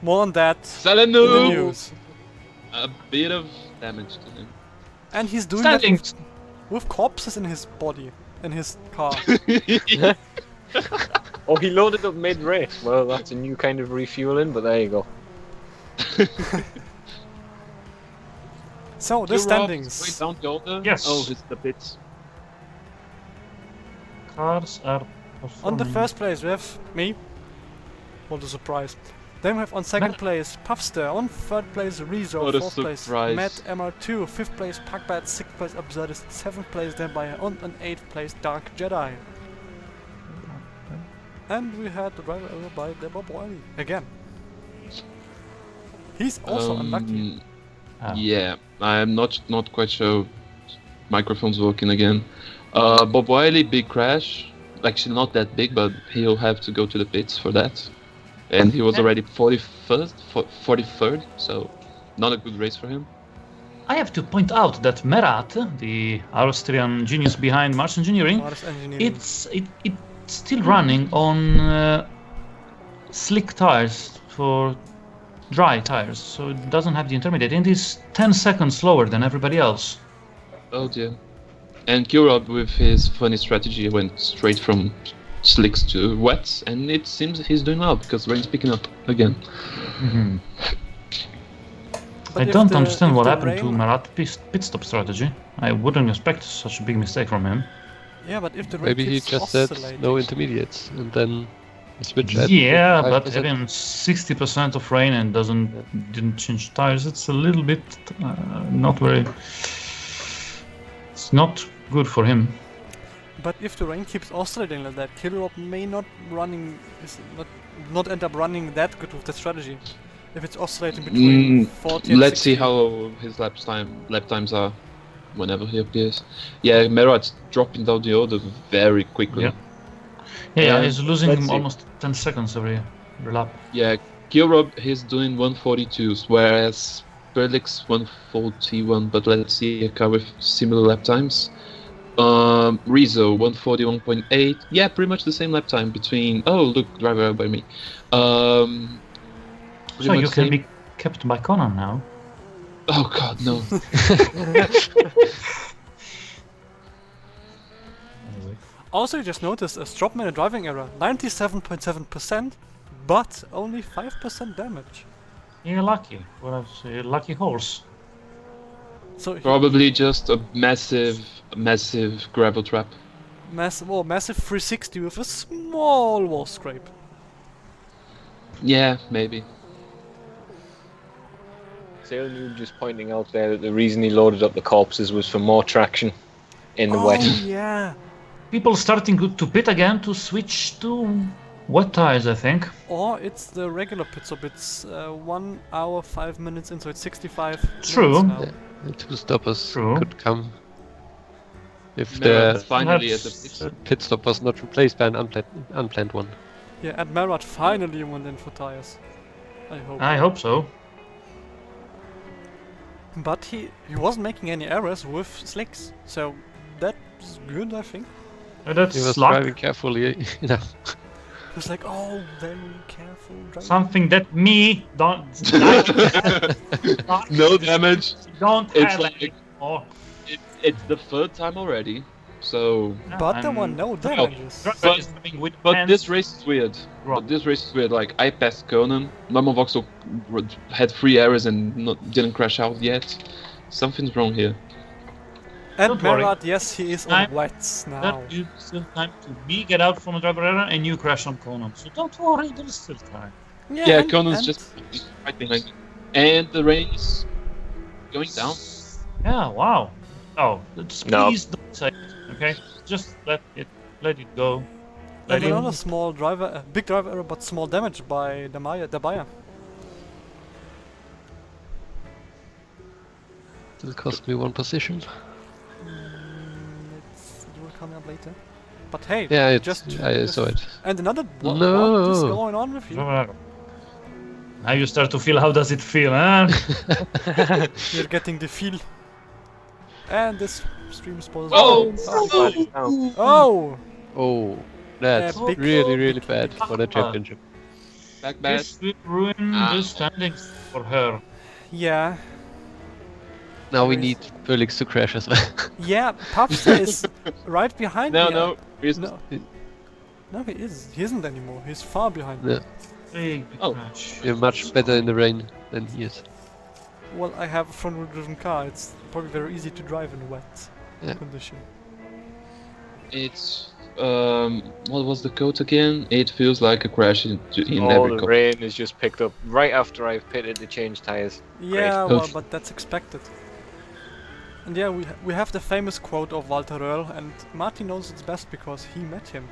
More on that in the Salenu! news. A bit of damage to him. And he's doing that Standings. with corpses in his body, in his car. Oh, he loaded up mid-race. Well, that's a new kind of refueling, but there you go. So, the Going standings. down yonder? Yes. Oh, it's the bits. Cars are On the performing. first place we have me. What a surprise. Then we have on second Mac- place Puffster, on third place Rezo, What a fourth place surprise. Matt MR2, fifth place Packbat, sixth place Absurdist, seventh place Dembire, and on eighth place Dark Jedi. And we had the driver error by the Bavarian again. He's also unlucky. Ah. Yeah, I'm not quite sure. Microphone's working again. Bob Wiley, big crash. Actually, not that big, but he'll have to go to the pits for that. And he was already 43rd, so not a good race for him. I have to point out that Merat, the Austrian genius behind Mars Engineering, Modest engineering. it's still running on slick tires for dry tires, so it doesn't have the intermediate, and it's 10 seconds slower than everybody else. Oh dear. And Kurob, with his funny strategy, went straight from slicks to wets, and it seems he's doing well because rain's picking up again. But I if don't the- understand if what the happened to rain- Marat pit stop strategy. I wouldn't expect such a big mistake from him. Yeah, but if the rain Maybe he keeps just said oscillating- no intermediates and then switch at Yeah, but 5%. having 60% of rain and didn't change tires, it's a little bit not very. It's not good for him. But if the rain keeps oscillating like that, Killrop may not end up running that good with the strategy. If it's oscillating between 40 and Let's 60. see how his lap times are whenever he appears. Yeah, Merat's dropping down the order very quickly. Yeah. Yeah, And he's losing let's see. almost 10 seconds every lap. Yeah, Kurob, he's doing 142s, whereas Perlix 141, but let's see a car with similar lap times. Rezo 141.8. Yeah, pretty much the same lap time between. Oh, look, driver by me. Pretty So much you can same- be kept by Conan now. Oh god, no. Anyway. Also, you just noticed a Stropman driving error, 97.7%, but only 5% damage. You're lucky. What I say, lucky horse. So Probably just a massive gravel trap. massive 360 with a small wall scrape. Yeah, maybe. Sailor just pointing out there that the reason he loaded up the corpses was for more traction in the wet. Yeah. People starting to pit again to switch to wet tires, I think. Or it's the regular pit stop. It's 1 hour 5 minutes in, so it's 65 True. minutes now. The two stoppers True. could come if Merat's the finally at the perhaps- pit. pit stop was not replaced by an unplanned one. Yeah, and Marat finally went in for tires. I hope. I hope so. But he wasn't making any errors with slicks, so that's good, I think. That's He was luck. driving carefully enough. He was like, oh, very careful driving. Something that me don't No damage. don't It's have like- anymore. It's the third time already, so. But there I'm- were no damages. Driver is having with But hands. this race is weird. Right. But this race is weird. Like I passed Conan. Normal Voxel had 3 errors and didn't crash out yet. Something's wrong here. And Don't worry. Marat, yes, he is on I'm- wets now. That you still time to me get out from a driver error and you crash on Conan. So don't worry, there's still time. Yeah, and- Conan's and just right behind me. And the rain is going down. Yeah, wow. Oh, just No. please don't say it, okay? Just let it go. Let And it another small driver, big driver error, but small damage by the buyer. Still cost me 1 position. It will come up later. But hey, Yeah, I just saw it. and another what No. is going on with you? Now you start to feel how does it feel, huh? You're getting the feel. And this stream spoils. Oh! Oh! Oh, that's big- really bad for the championship. Back. This will ruin the standings for her. Yeah. Now we need Felix to crash as well. Yeah, Puffster is right behind me. No. No, he is. He isn't anymore. He's far behind me. Yeah, Big Oh. crash. you're much better in the rain than he is. Well, I have a front-wheel driven car. It's probably very easy to drive in wet condition. It's what was the code again? It feels like a crash in All every the car. rain is just picked up right after I've pitted to change tires. Yeah, Great. well, but that's expected. And yeah, we have the famous quote of Walter Röhrl, and Martin knows it's best because he met him.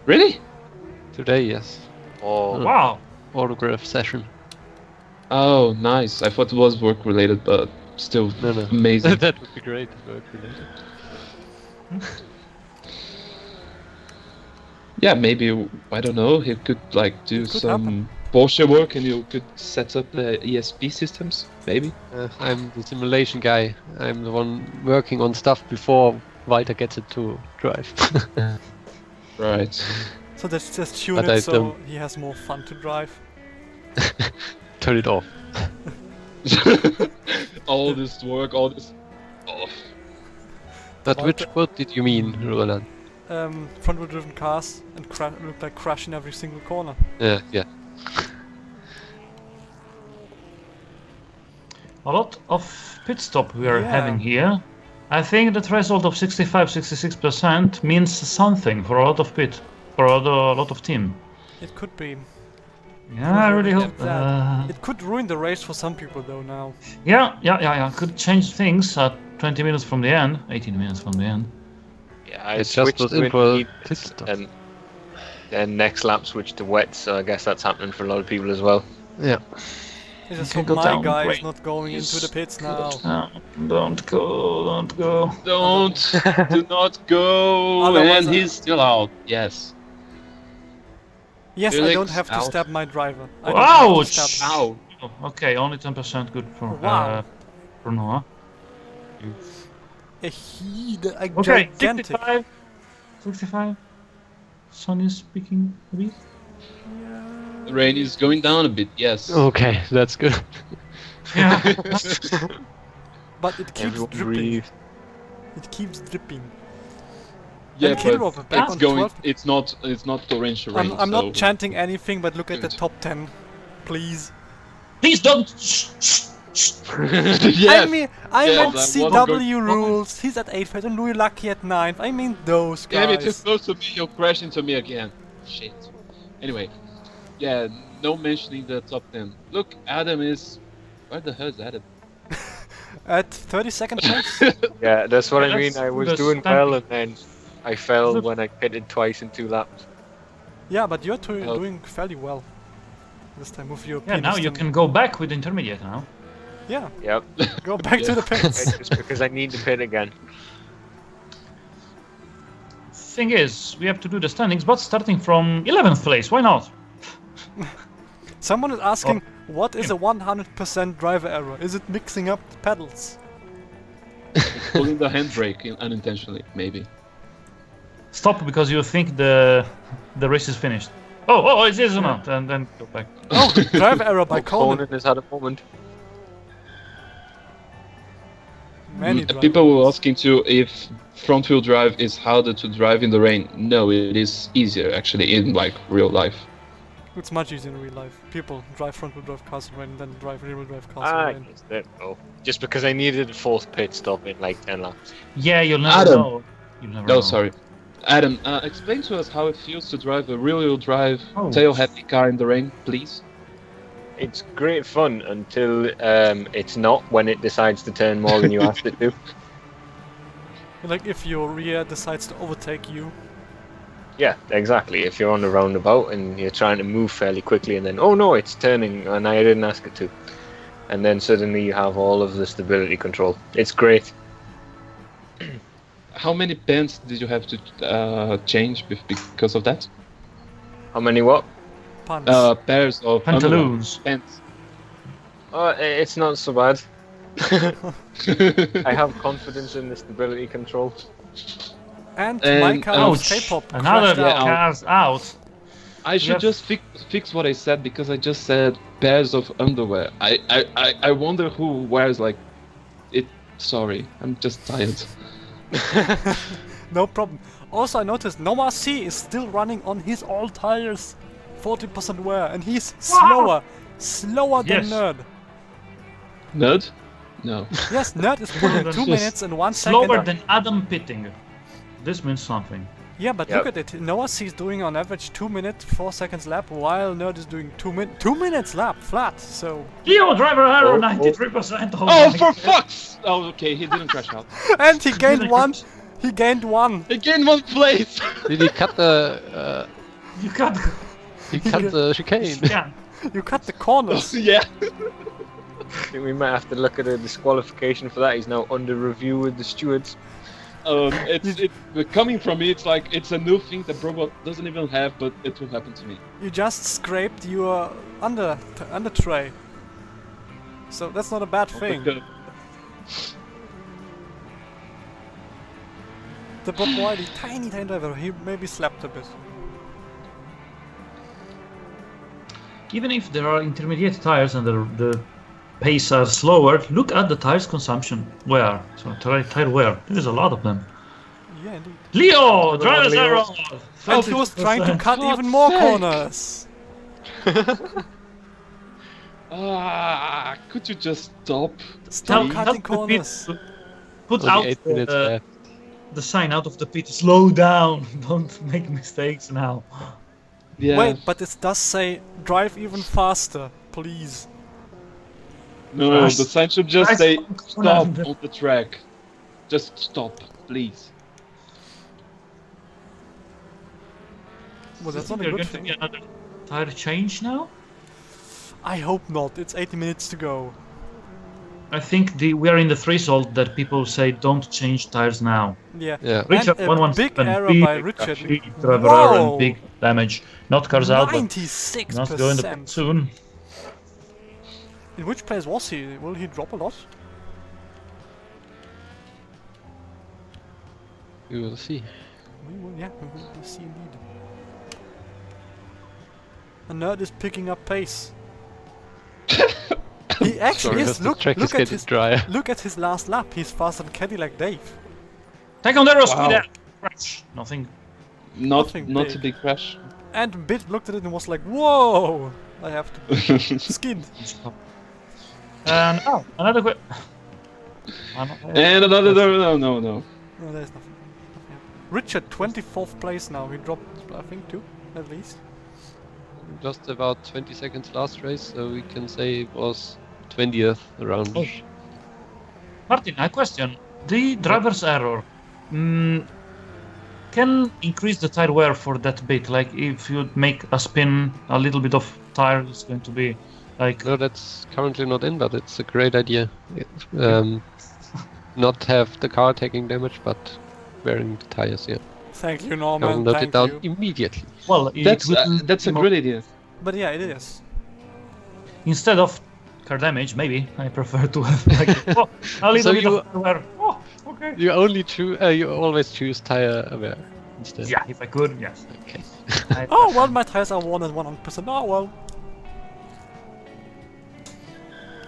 Really? Today, yes. Oh, Wow. Autograph session. Oh, nice. I thought it was work related, but still No. amazing. That would be great. Work related. Yeah, maybe I don't know. He could like do Could some happen. Porsche work, and you could set up the ESP systems. Maybe. I'm the simulation guy. I'm the one working on stuff before Walter gets it to drive. Right. So let's just tune But it I so don't- he has more fun to drive. Turn it off. All this work, all this. Oh. But Walter- which quote did you mean, Roland? Front-wheel driven cars and look like crash in every single corner. Yeah. A lot of pit stop we are Yeah. having here. I think the threshold of 65-66% means something for a lot of pit, for a lot of team. It could be. Yeah, I really Get hope. that. It could ruin the race for some people though now. Yeah. Could change things at 20 minutes from the end, 18 minutes from the end. yeah, I It just switched was to in for heat pit stop. and then next lap switched to wet, so I guess that's happening for a lot of people as well. Yeah. I just can hope go my down guy is great. not going into the pits now. Don't go. Do not go. Otherwise And he's still out. Yes. Yes, I Felix don't have to out. stab my driver. I don't have to Ouch! stab- Ow. Oh, okay, only 10% good for Wow. for Noah. A heat, a Okay, gigantic. 65. Sun is speaking a bit. The rain is going down a bit. Yes. Okay, that's good. Yeah. But it keeps Everyone dripping. breathe. It keeps dripping. Yeah, And Kilrover but back it's on going. 12. It's not torrential rain. I'm so not chanting anything, but look at the Good. top 10, please. Please don't. Yes. I meant I wasn't CW rules. He's at 8th and Louis Lucky at 9th. I mean those Damn it! Too guys. close to me. You'll crash into me again. Shit. Anyway, yeah. No mentioning the top 10. Look, Adam is. Where the hell is Adam? At 32nd place. Yeah, that's what Yeah, I mean. that's I was the doing standing. well, and then I fell Look. when I pitted twice in 2 laps. Yeah, but you're Oh. doing fairly well this time with your Yeah, now you Piniston. can go back with intermediate now. Yeah, Yep, go back to the pits. it's just because I need to pit again. Thing is, we have to do the standings, but starting from 11th place. Why not? Someone is asking, Oh. what is a 100% driver error? Is it mixing up the pedals? Pulling the handbrake unintentionally, maybe. Stop because you think the race is finished. Oh, it is not, and then go back. Oh, driver error by Conan. Conan has had a moment. Many driver People were errors. asking too if front-wheel drive is harder to drive in the rain. No, it is easier actually in like real life. It's much easier in real life. People drive front-wheel drive cars in rain than drive rear-wheel drive cars I in rain. just don't know. Just because I needed a 4th pit stop in like 10 laps. Yeah, you'll never Adam. know. You'll never No, know. sorry. Adam, explain to us how it feels to drive a rear-wheel drive Oh. tail-heavy car in the rain, please. It's great fun until it's not when it decides to turn more than you asked it to. Like if your rear decides to overtake you. Yeah, exactly. If you're on the roundabout and you're trying to move fairly quickly and then, oh no, it's turning and I didn't ask it to. and then suddenly you have all of the stability control. It's great. How many bands did you have to change because of that? How many what? Pants. Pairs of Pantaloons. pants. Oh, it's not so bad. I have confidence in the stability control. And And- my car with Ouch! K-pop Another crashed out. car's out. I should Yes. just fix what I said because I just said pairs of underwear. I wonder who wears like it. Sorry, I'm just tired. No problem. Also, I noticed Noah C is still running on his old tires, 40% wear, and he's slower than Yes. Nerd. Nerd? No. Yes, Nerd is putting 2 minutes and 1 second. Slower than Adam Pitting. This means something. Yeah, but Yep. look at it. Noah C is doing on average 2 minutes, 4 seconds lap, while Nerd is doing 2 minutes lap flat. So, Leo driver error, Oh, 93%. Oh, my for God. fuck's! Oh, okay, he didn't crash out. and he gained one. He gained one. Again, one place. Did he cut the You can't. chicane? Yeah. You cut the corners. Yeah. I think we might have to look at a disqualification for that. He's now under review with the stewards. Coming from me, it's like it's a new thing that Brobot doesn't even have, but it will happen to me. You just scraped your under tray. So that's not a bad thing. Like, The Bob Wiley, tiny driver, he maybe slapped a bit. Even if there are intermediate tires and the pace are slower, look at the tires consumption. Wear. So tire wear. There's a lot of them. Yeah, indeed. Leo! Driver's Leo. error! And he was trying to cut God's even more sake. corners. could you just stop? Stop Tell cutting the pit corners. to Put Only out 8 minutes left. the sign out of the pit. Slow down. Don't make mistakes now. Yeah. Wait, but it does say drive even faster, please. No, the sign should just Nice say one, stop Conan. on the track. Just stop, please. Well, that's not a You're good going to thing. get another tire change now? I hope not. It's 80 minutes to go. I think we are in the threshold that people say don't change tires now. Yeah. Yeah. Richard, And a 117, big error big by Richard. driver error Whoa! and big damage. Not cars out, but 96%. not going to pit soon. In which place was he? Will he drop a lot? We will see. We will see indeed. A Nerd is picking up pace. He actually Because is. the Look track is at getting his drier. look at his last lap. He's faster than Cadillac Dave. Take on the arrow, Wow. speed out. Crash. Nothing. Not Nothing a big. big crash. And Bit looked at it and was like, "Whoa! I have to skin." And oh, another quick. And another no. No, there's nothing. Richard, 24th place now. He dropped, I think, 2 at least. Just about 20 seconds last race, so we can say it was 20th around. Oh. Martin, I question. The driver's error can increase the tire wear for that bit. Like if you make a spin, a little bit of tire is going to be like. No, that's currently not in, but it's a great idea. Not have the car taking damage, but wearing the tires, yeah. Thank you, I'll Norman. note Thank it down you. immediately. Well, it That's will- that's a great idea. But yeah, it is. Instead of car damage, maybe I prefer to have like a little So bit you- of tire wear. Oh, okay. You always choose tire aware instead. Yeah, if I could, yes. Okay. Oh well, my tires are worn at 100%. Oh well.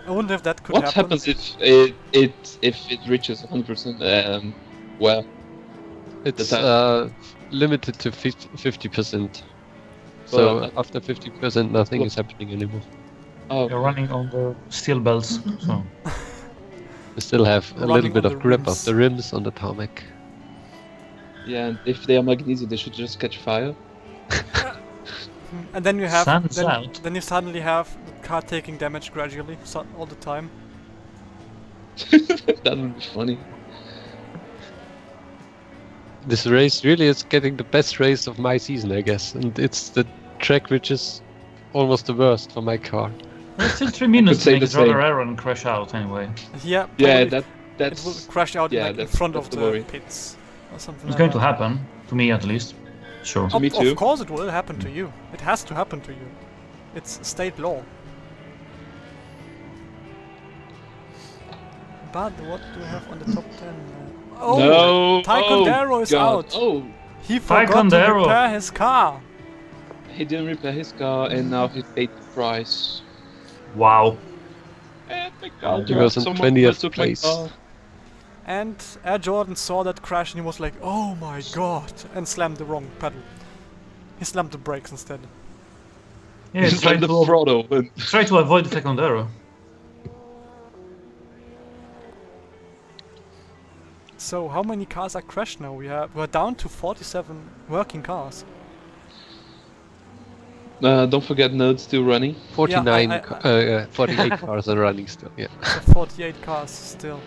I wonder if that could What happen. happens if it reaches 100%? Well, It's The limited to 50%. So Well, after 50%, nothing is happening anymore. oh, You're running on the steel belts, so We still have a Running little bit on of the grip rims. of the rims on the tarmac. yeah. And if they are magnesium, they should just catch fire. And then you have Sun's then, out. then you suddenly have the car taking damage gradually, all the time. That would be funny. This race really is getting the best race of my season, I guess. And it's the track which is almost the worst for my car. There's still 3 minutes to say make the a driver same. error and crash out anyway. Yeah. Yeah, probably that's it will crash out yeah, like in that's- front of that's the the worry. pits or something. It's like going to that. happen, to me at least. Sure. To me too. Of course, it will happen to you. It has to happen to you. It's state law. But what do we have on the top 10? Oh, no. Taekwondo is God. out. Oh, He forgot to Taekwondo. repair his car. he didn't repair his car, and now he paid the price. Wow. And my car He was in someone 20th took my place. car. And Air Jordan saw that crash and he was like, oh my god, and slammed the wrong pedal. He slammed the brakes instead. Yeah, It's like the throttle. And try to avoid the second error. So how many cars are crashed now? We're down to 47 working cars. don't forget Node's still running. 49, I- 48 cars are running still. Yeah. So 48 cars still.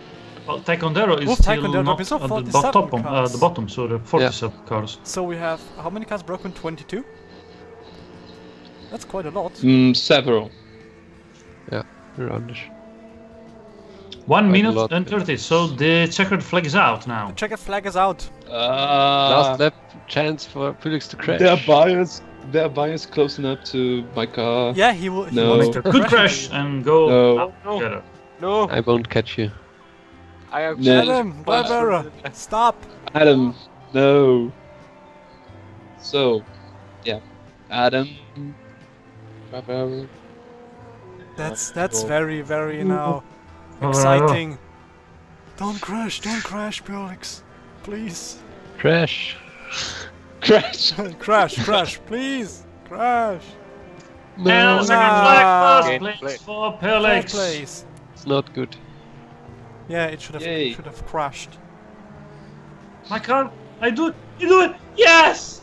Well, Taekwondo is With still Taekwondo, not we saw at the 47 bottom, cars. the bottom, so there are 47 cars. So we have how many cars broken? 22? That's quite a lot. Several. Roundish. 1 Quite a minute lot, and yeah. 30, so the checkered flag is out now. The checkered flag is out. Last lap chance for Felix to crash. Their bias close enough to my car. Yeah, he will. He No. wants Make to a good crash and go No. up No. together. No, I won't catch you. I have. No. Adam, Bavarian, stop. Adam, no. So, yeah, Adam. Bavarian. That's Cool. very now Oh, exciting. Don't crash, Felix. Please. Crash. Crash. crash, please. Crash. And second Nah. flag, first Okay, place play. for Third Felix. place. It's not good. Yeah, it should Yay. have crashed. My car, I do it, you do it, yes!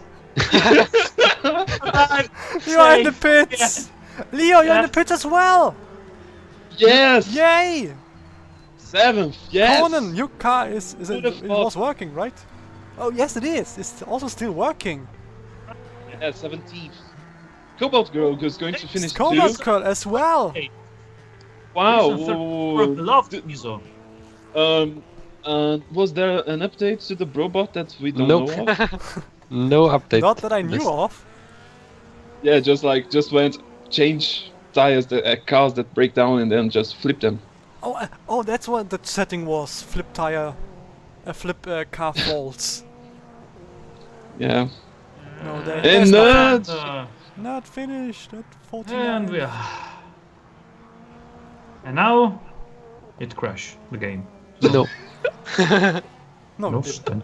I'm You are in the safe. pits. Yes. Leo, you're in the Yes. pits as well. Yes. Yay! 7th. Yes. Conan, your car is Who it the fuck? was working, right? Oh yes, it is. It's also still working. Yeah, 17th. Cobalt Girl is going to finish Cobalt too. Girl as well. Hey. Wow. Listen, third- Love Mizo. Was there an update to the Brobot that we don't Nope. know of? No update. Not that I knew This- of. Yeah, just went change tires that cars that break down and then just flip them. Oh, that's what the setting was. Flip tire, flip car faults. Yeah. No, And that's Nerd. not finished. At 49. And we are. And now it crashed the game. No. No, No it didn't. stand.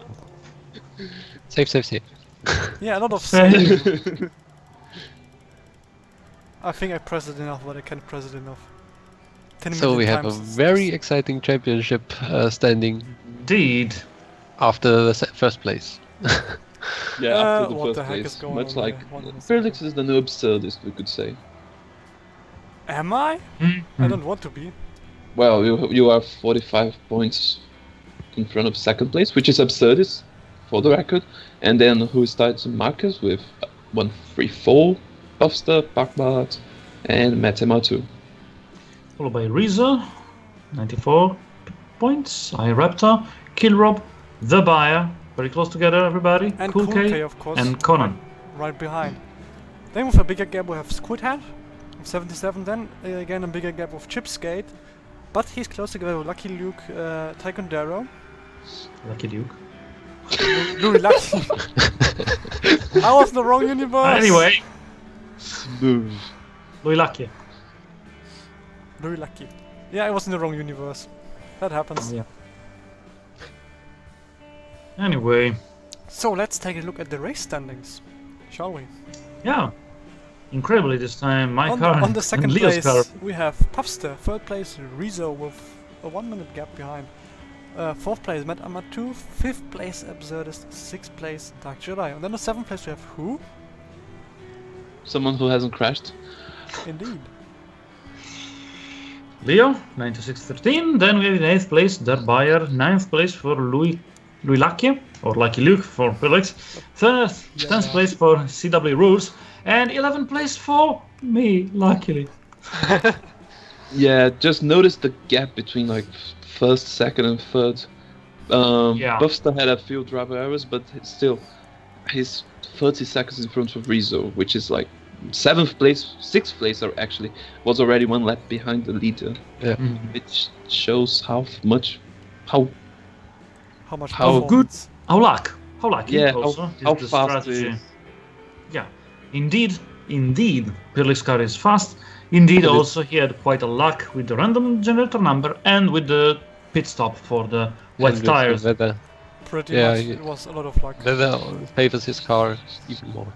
Save. Yeah, a lot of Same. saving. I think I pressed it enough, but I can't press it enough. 10 So we have a times. very exciting championship standing Indeed. after the first place. Yeah, after the what first the heck place. is going Much on like there? What is Felix is the new absurdist, we could say. Am I? Hmm. I don't want to be. Well, you are 45 points in front of second place, which is absurdist, for the record. And then who starts Marcus with 134, Ofster, Pakbat, and Matematu. Followed by Reza, 94 points. iRaptor, Killrob, The Buyer, very close together, everybody. And Cool K, K, of course. and Conan. Right behind. Then with a bigger gap we have Squidhead, 77. Then again a bigger gap with Chipskate. But he's close together with Lucky Luke, Taekwondo. Lucky Duke. Louis Lucky. I was in the wrong universe. Anyway, Smooth. Louis Lucky. Louis Lucky. Yeah, I was in the wrong universe. That happens. Oh, yeah. Anyway, So let's take a look at the race standings, shall we? yeah. Incredibly this time, my on, car on the and second Leo's place car. we have Puffster, third place Rezo with a 1 minute gap behind. Fourth place Matt Amatu, fifth place Absurdist, sixth place Dark Jedi. And then the seventh place we have who? Someone who hasn't crashed. Indeed. Leo, 9613. Then we have in 8th place Der Buyer, 9th place for Louis Lucky, or Lucky Luke for Felix, 10th place for CW Rules, and 11th place for me, luckily. Yeah, just notice the gap between like first, second, and third. Buffstar had a few driver errors, but still, he's 30 seconds in front of Rizzo, which is like 7th place, 6th place, or actually was already 1 lap behind the leader. Yeah. Which shows how much good, how lucky. Yeah, also how is the fast strategy. it is. Yeah, indeed, Pirlik's car is fast. Indeed, also he had quite a luck with the random generator number and with the pit stop for the wet And with tires. The weather. Pretty Yeah, much, it was a lot of luck. Weather favors his car even more.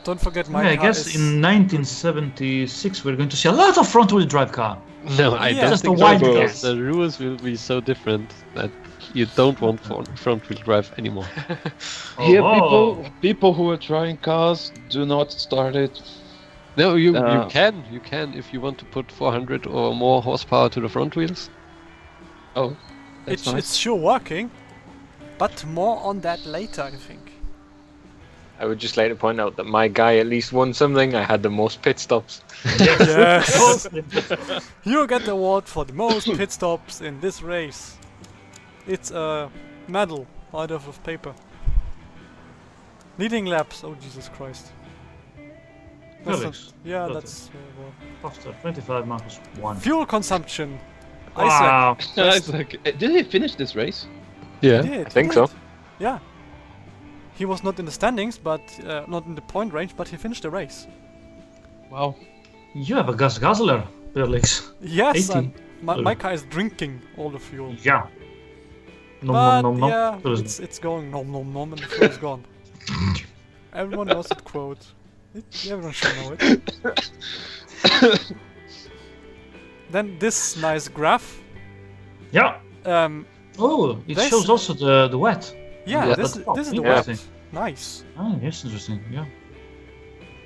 Don't forget my I car guess is... in 1976 we're going to see a lot of front-wheel drive car. No, I Yeah. don't Just a think so, wild because guess. the rules will be so different that you don't want front-wheel drive anymore. Here, Oh. people who are trying cars, do not start it. No, you can if you want to put 400 or more horsepower to the front wheels. Oh, that's nice. It's sure working, but more on that later, I think. I would just like to point out that my guy at least won something. I had the most pit stops. Yes! You get the award for the most pit stops in this race. It's a medal out of paper. Leading laps, oh Jesus Christ. That's not, Felix, yeah, Lotte. that's... well. After 25 minus 1. Fuel consumption. Wow. Isaac, did he finish this race? Yeah. He did, I think he so. did. Yeah. He was not in the standings, but not in the point range, but he finished the race. Wow. You have a gas guzzler, Pirlix. Yes, 80. and my car is drinking all the fuel. Yeah. Nom But nom nom nom. yeah, Tourism. it's going nom nom nom and the fuel is gone. Everyone knows that quote. Everyone should know it. Then this nice graph. Yeah. Oh, it this- shows also the wet. Yeah, Yeah. this is the Interesting. wet. Nice. Oh, yes, interesting. Yeah.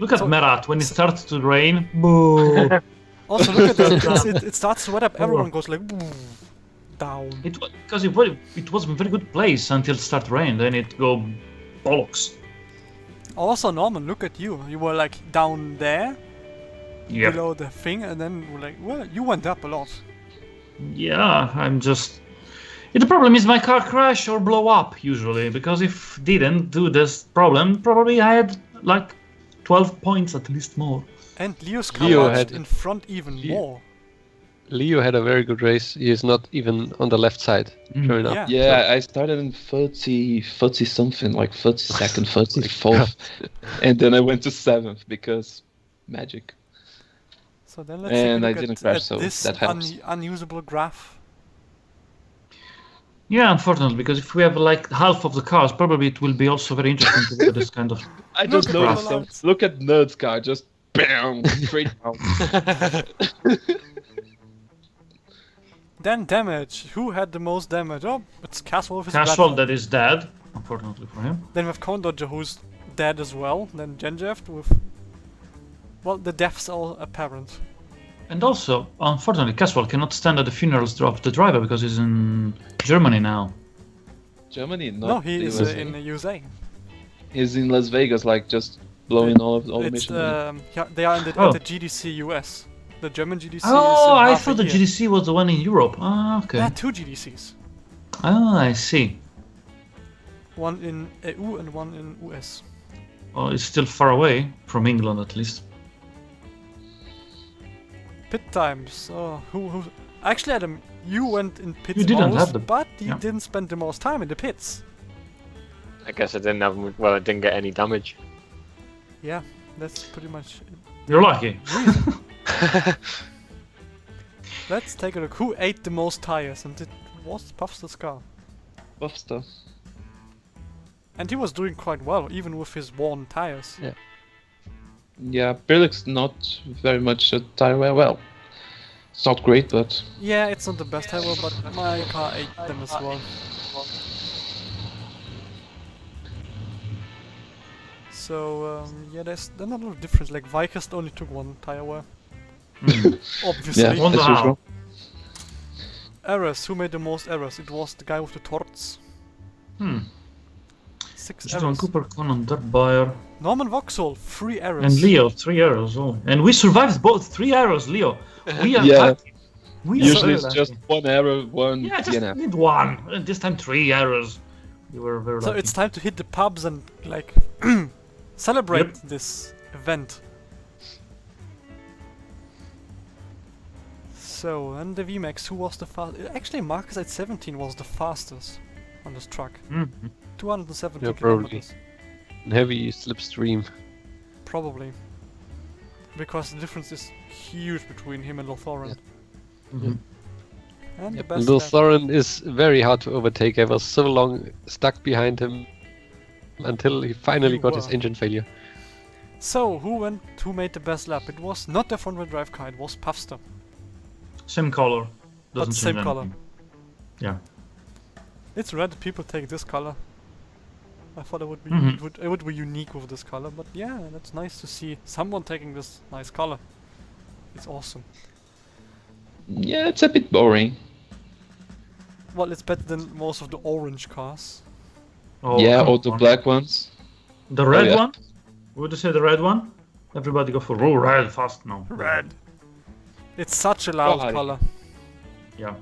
Look at So- Merat when it starts to rain. Boo. Also, look at this. It starts to wet up. Everyone goes like down. Because it was a very good place until it started rain. Then it go bollocks. Also, Norman, look at you. You were like down there Yeah. below the thing, and then we're like, well, you went up a lot. Yeah, I'm just. The problem is my car crash or blow up usually, because if didn't do this problem, probably I had like 12 points at least more. And Leo's car Leo was had- in front even more. Leo had a very good race. He is not even on the left side. Sure enough. Yeah. Yeah, I started in 30 something, like 32nd, 34th. And then I went to 7th because magic. So then let's And take a I look didn't at, crash, at so this that helps. unusable graph. Yeah, unfortunately, because if we have like half of the cars, probably it will be also very interesting to look at this kind of. I just Look at noticed the some. lights. Look at Nerd's car, just bam, straight down. Then damage. Who had the most damage? Oh, it's Caswell with his Casual platform. that is dead, unfortunately for him. Then we have Cone Dodger who's dead as well. Then Genjeft with... Well, the deaths are apparent. And also, unfortunately, Caswell cannot stand at the funerals of the driver because he's in Germany now. Germany, not No, he is USA. in the USA. He's in Las Vegas, like just blowing all the It's, mission. money. yeah, they are in Oh. at the GDC US. The German GDC is Oh, in I half a thought the year. GDC was the one in Europe. Ah, okay. There are two GDCs. Oh, I see. One in EU and one in US. Oh, it's still far away from England, at least. Pit times. Oh, who? Actually, Adam, you went in pits You didn't most, have the- but you yeah. didn't spend the most time in the pits. I guess I didn't have. Well, I didn't get any damage. Yeah, that's pretty much it. You're lucky. Let's take a look. Who ate the most tires? And it was Puffster's car. Buffstar. And he was doing quite well, even with his worn tires. Yeah. Yeah, Birlik's not very much a tire wear. Well, it's not great, but Yeah, it's not the best tire, wear, but my car ate them as well. So, yeah, there's not a lot of difference. Like, Vikast only took one tire wear. Obviously. yeah, Wonder as how. usual. Errors. Who made the most errors? It was the guy with the torts. 6 John errors. Cooper, Conan Darbyre, Norman Vauxhall, 3 errors. and Leo, 3 arrows. Oh, and we survived both 3 arrows, Leo. We are Yeah. lucky. We are Usually very it's lucky. just 1 error, 1 Yeah, just DNF. need 1. And this time 3 errors. We were very So lucky. it's time to hit the pubs and like celebrate Yep. this event. So, and the VMAX, who was the fastest? Actually, Marcus at 17 was the fastest on this truck. Mhm. 270 Yeah, probably. kilometers. Heavy slipstream. Probably. Because the difference is huge between him and Lotharan. Mhm. And the Yep. best Little lap. Thorin is very hard to overtake. I was so long stuck behind him until he finally You got his were. engine failure. So, who made the best lap? It was not the front-wheel drive car, it was Puffster. Same color. But Doesn't same change color. anything. Yeah. It's red, people take this color. I thought it would be Mhm. it would be unique with this color, but yeah, that's nice to see someone taking this nice color. It's awesome. Yeah, it's a bit boring. Well, it's better than most of the orange cars. Oh, yeah, come or the on. black ones. The red yeah. one? Would you say the red one? Everybody go for red fast now. It's such a loud Why? color. Yeah.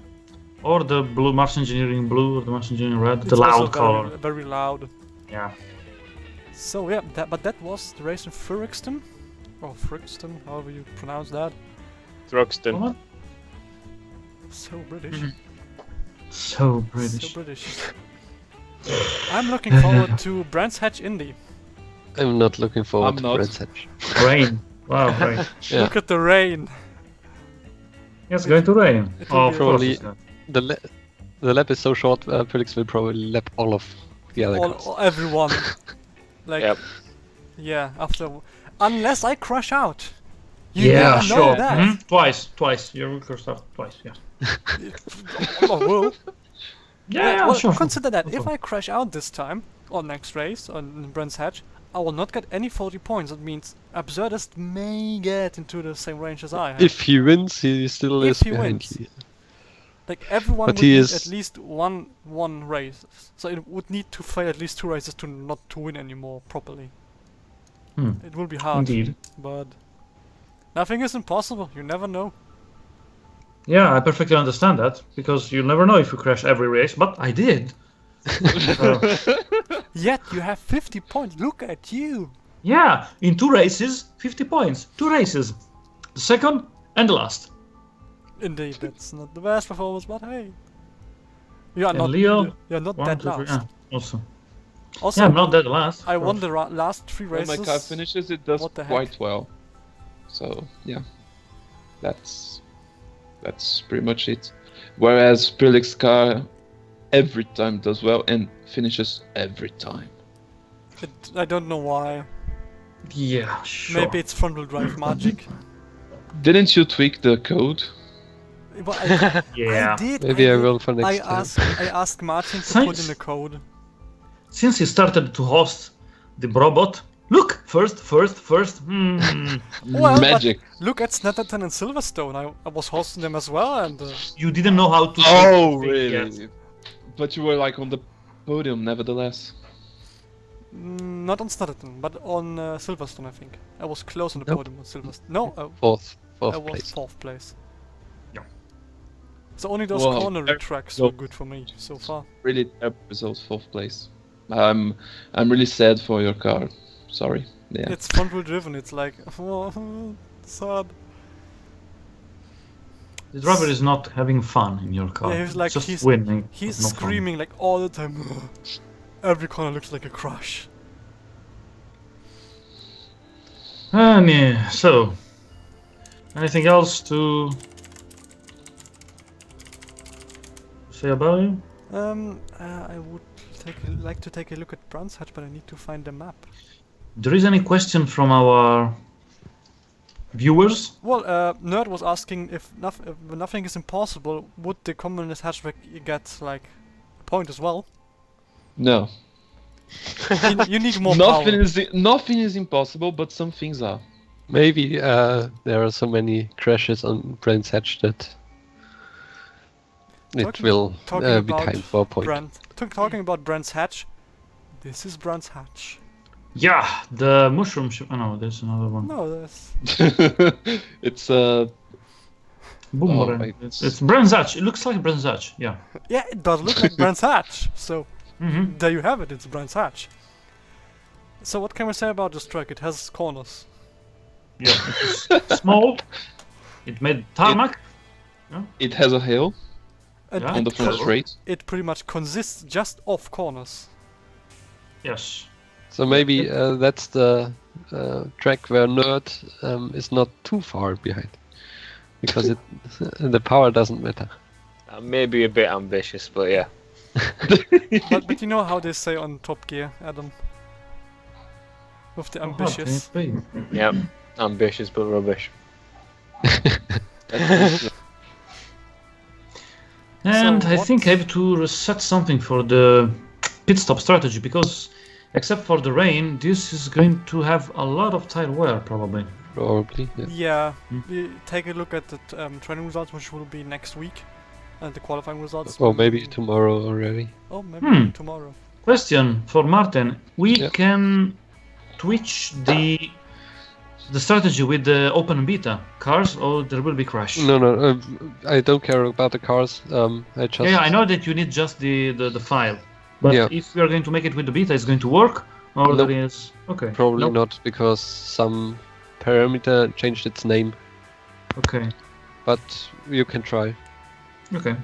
Or the blue Mars Engineering blue or the Mars Engineering red. It's The also loud color. very loud. Yeah. So yeah, but that was the race in Thurxton, or Thurxton, however you pronounce that. Thruxton. What? So British. Mhm. So British. So British. I'm looking forward to Brands Hatch Indy. I'm not looking forward I'm to not. Brands Hatch. Rain. Wow, rain. Yeah. Look at the rain. It's going to rain. It will Oh, be of course Probably- it's going. The lap is so short, Felix will probably lap all of the other cars. Everyone. Like, Yep. yeah, unless I crash out. You Yeah, never know sure. that. Mhm. Twice. You cursed out twice, yeah. Oh, well, Yeah, well, sure. consider that if Sure. I crash out this time, or next race, on Brands Hatch, I will not get any 40 points. That means Absurdist may get into the same range as I have. If he wins, he still If is he behind wins. you. Like, everyone But would he need is- at least one race. So it would need to fail at least 2 races to not to win anymore properly. Hmm. It will be hard, Indeed. but nothing is impossible. You never know. Yeah, I perfectly understand that because you never know if you crash every race, but I did. So, Yet you have 50 points. Look at you. yeah, in 2 races, 50 points. 2 races. The second and the last. Indeed, that's not the best performance, but hey, you are And not. Leo, You're not 1, dead 2, 3. last. Also. Also, Yeah, I'm not dead last. I of won course. the last 3 When races. my car finishes, it does What the heck? quite well. So yeah, that's pretty much it. Whereas Prilix's car every time does well and finishes every time. I don't know why. Yeah, sure. Maybe it's front-wheel drive magic. Didn't you tweak the code? But I Yeah. did. Maybe I did. will for next I time. asked Martin to put Science. in the code. Since he started to host the robot, look, first. Well, Magic. But look at Snetterton and Silverstone. I was hosting them as well, and You didn't know how to. Oh fix it yet. really? But you were like on the podium nevertheless. not on Snetterton, but on Silverstone, I think. I was close on the Nope. podium on Silverstone. No, Fourth I was place. 4th place. Yeah. So only those Wow. corner tracks No. were good for me so far. Really terrible results, 4th place. I'm really sad for your car. Sorry. Yeah. It's front-wheel driven. It's like sad. The driver is not having fun in your car. Yeah, he's like- just he's- winning. He's no fun. screaming like all the time. Every corner looks like a crash. Yeah, so, anything else to say about it? I would like to take a look at Brands Hatch, but I need to find the map. There is any question from our viewers? Well, Nerd was asking if nothing is impossible, would the communist hatchback get like a point as well? No. You need more Nothing is impossible, but some things are. Maybe there are so many crashes on Brands Hatch that it Talking- will talking be about time for a point. Talking about Brands Hatch, This is Brands Hatch. Yeah, the mushroom ship. Oh no, there's another one. No, there's... It's Boomerang. wait. It's Brands Hatch. It looks like Brands Hatch. Yeah. Yeah, it does look like Brands Hatch. So, Mm-hmm. there you have it, it's Brands Hatch. So what can we say about this track? It has corners. Yeah. It's small. It made tarmac. It has a hill And Yeah. on the front straight. it pretty much consists just of corners. Yes. So maybe that's the track where Nerd is not too far behind, because the power doesn't matter. Maybe a bit ambitious, but yeah. but you know how they say on Top Gear, Adam? With the ambitious. Yep. Ambitious but rubbish. And So I what- think I have to reset something for the pit stop strategy, because except for the rain, this is going to have a lot of tire wear probably. Probably. Yeah. Yeah, Hmm. we take a look at the training results, which will be next week. And the qualifying results. Or will maybe be- tomorrow already. Oh, maybe Hmm. tomorrow. Question for Martin: we Yeah. can twitch the strategy with the open beta cars, or there will be crash? No, I don't care about the cars. I just. Yeah, I know that you need just the file, but Yeah. if we are going to make it with the beta, it's going to work, or Nope. there is okay. Probably Nope. not, because some parameter changed its name. Okay, But you can try. okay.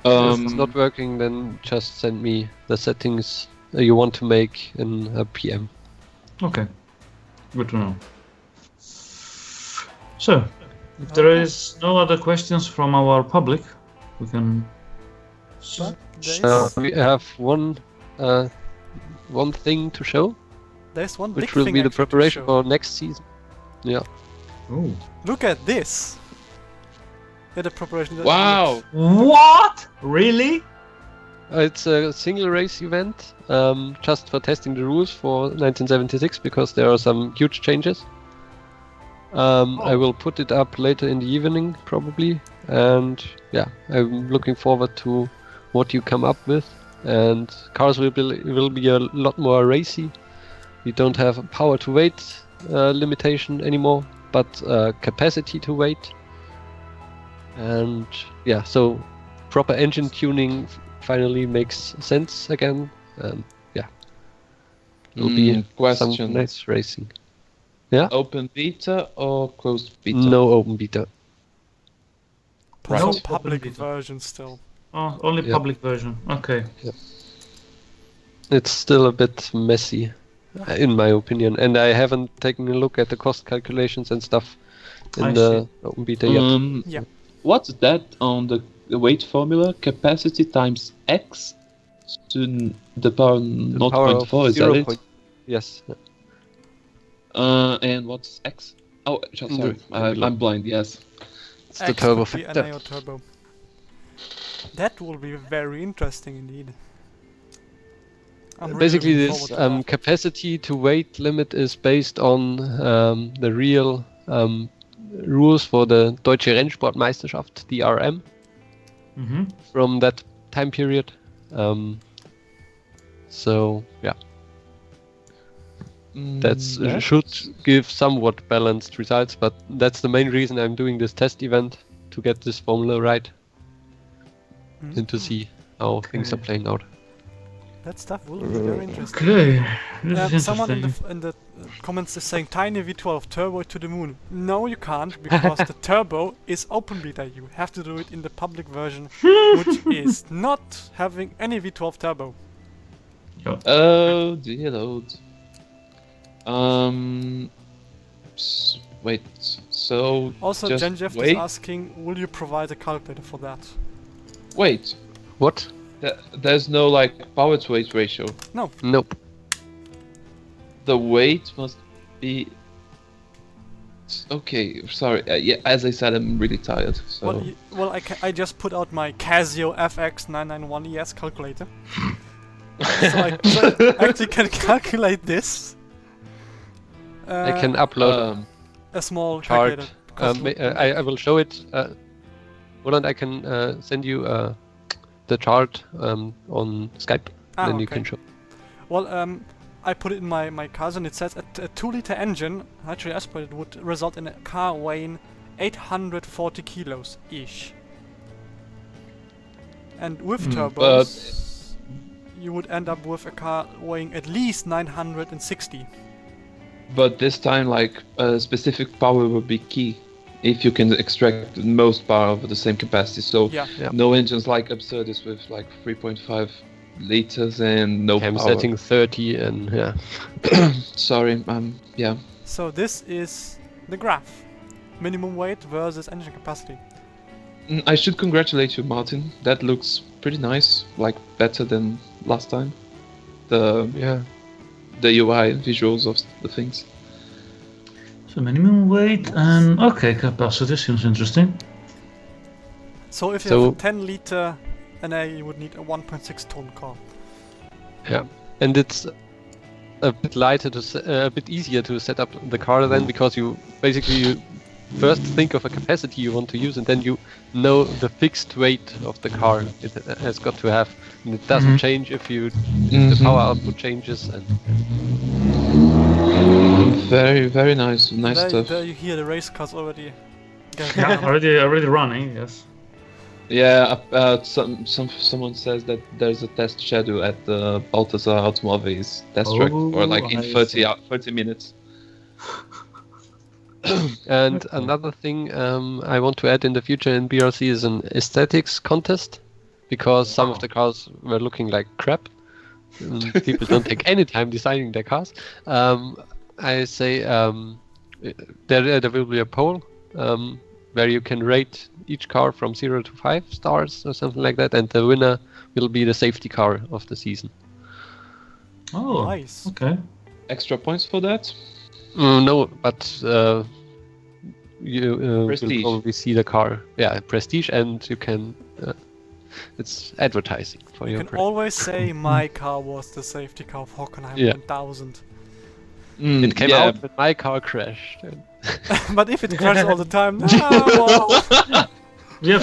If it's not working, then just send me the settings you want to make in a PM. Okay, good to know. So, if there is no other questions from our public, we can. But there's, We have one thing to show, there's one which big will thing be the actually to preparation show. for next season. Yeah. Oh. Look at this! Yeah, the preparation. that- Wow! What? Really? It's a single race event, just for testing the rules for 1976, because there are some huge changes. I will put it up later in the evening, probably, and yeah, I'm looking forward to what you come up with. And cars will be a lot more racy. We don't have a power to weight limitation anymore, but capacity to weight. And yeah, so proper engine tuning finally makes sense again, and yeah, it'll be some Question. nice racing. Open beta or closed beta? No open beta. Right. No No public beta. version still. Oh, only Yeah. public version. Okay. It's still a bit messy, in my opinion, and I haven't taken a look at the cost calculations and stuff in I the open beta yet. Yeah. What's that on the weight formula? Capacity times X to the power The power of 0.4, is that 0. it? Yes. And what's X? Oh, sorry, I'm blind, yes. It's the turbo X would be factor. NAO turbo. That will be very interesting indeed. I'm really Basically, looking this forward to that. capacity to weight limit is based on the real rules for the Deutsche Rennsportmeisterschaft, DRM, Mm-hmm. from that time period. So yeah, that should give somewhat balanced results, but that's the main reason I'm doing this test event, to get this formula right and to see how things are Okay. playing out. That stuff will be very interesting. Okay. This is Someone interesting. in the comments is saying tiny V12 turbo to the moon. No, you can't, because the turbo is open beta. You have to do it in the public version, which is not having any V12 turbo. Oh dear Lord. Wait. So Also, just Genjeff is wait. asking, will you provide a calculator for that? Wait. What? There's no like power to weight ratio. Nope. The weight must be. Okay, sorry. Yeah, as I said, I'm really tired. So Well, I just put out my Casio FX991ES calculator. so I actually can calculate this. I can upload a small chart. calculator. I will show it. Roland, I can send you the chart on Skype, then you okay. can show. Well, I put it in my cousin. It says a 2-liter engine, naturally aspirated, would result in a car weighing 840 kilos ish. And with turbos, you would end up with a car weighing at least 960. But this time, like, specific power will be key. If you can extract the most power over the same capacity. So Yeah. no engines like Absurdist with like 3.5 liters and no I'm power. setting 30 and yeah. Sorry, yeah. So this is the graph. Minimum weight versus engine capacity. I should congratulate you, Martin. That looks pretty nice, like better than last time. The UI and visuals of the things. So minimum weight and okay, capacity seems interesting. So if you have a 10-liter NA, you would need a 1.6 ton car. Yeah, and it's a bit lighter a bit easier to set up the car then, because you first think of a capacity you want to use, and then you know the fixed weight of the car it has got to have, and it doesn't change if the power output changes. And very, very nice, stuff. There you hear the race cars already. Yeah, already running. Yes. Yeah, someone says that there's a test schedule at the Balthasar Automobiles test track for like in 30 minutes. And another thing I want to add in the future in BRC is an aesthetics contest, because some of the cars were looking like crap. People don't take any time designing their cars. I say there will be a poll where you can rate each car from 0 to 5 stars or something like that, and the winner will be the safety car of the season. Oh, nice. Okay. Extra points for that? No, but you will probably see the car. Yeah, prestige, and you can. It's advertising for your. You can always say my car was the safety car of Hockenheim 1000. It came out when my crashed. But if it crashes all the time, no! You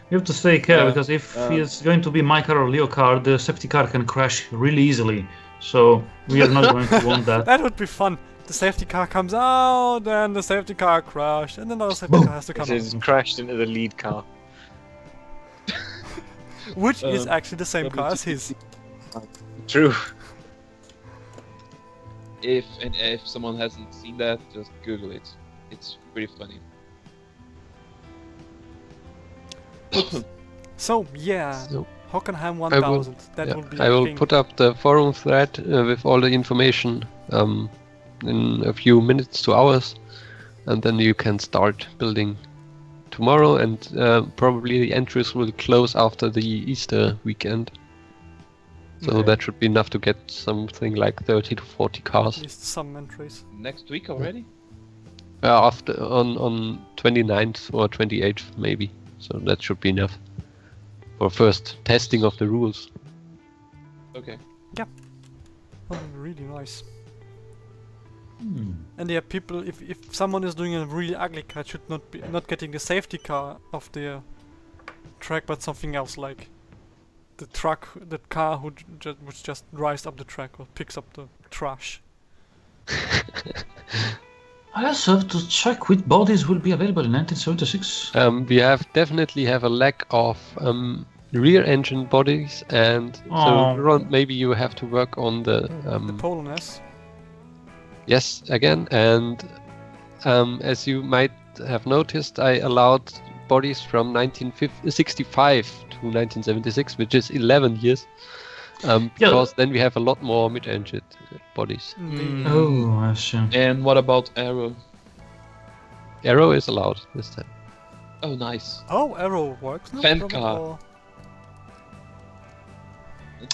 have to take care, because if it's going to be my car or Leo car, the safety car can crash really easily. So we are not going to want that. That would be fun. The safety car comes out, then the safety car crashed, and then another safety car has to come out. It is crashed into the lead car. Which is actually the same car as his. True. If someone hasn't seen that, just Google it. It's pretty funny. So Hockenheim 1000. That would be. I will put up the forum thread with all the information in a few minutes to hours, and then you can start building tomorrow, and probably the entries will close after the Easter weekend. So that should be enough to get something like 30 to 40 cars. At least some entries. Next week already? After on 29th or 28th maybe. So that should be enough for first testing of the rules. Okay. Yeah. Oh, really nice. And yeah, people, if someone is doing a really ugly car, it should not getting the safety car of the track, but something else, like the car which just drives up the track or picks up the trash. I also have to check which bodies will be available in 1976. We definitely have a lack of rear engine bodies, and so Ron, maybe you have to work on the Polonez. Yes, again, and as you might have noticed, I allowed bodies from 1965 to 1976, which is 11 years, because then we have a lot more mid-engine bodies. Oh, I see. And what about Aero? Aero is allowed this time. Oh, nice. Oh, Aero works now? Fan car.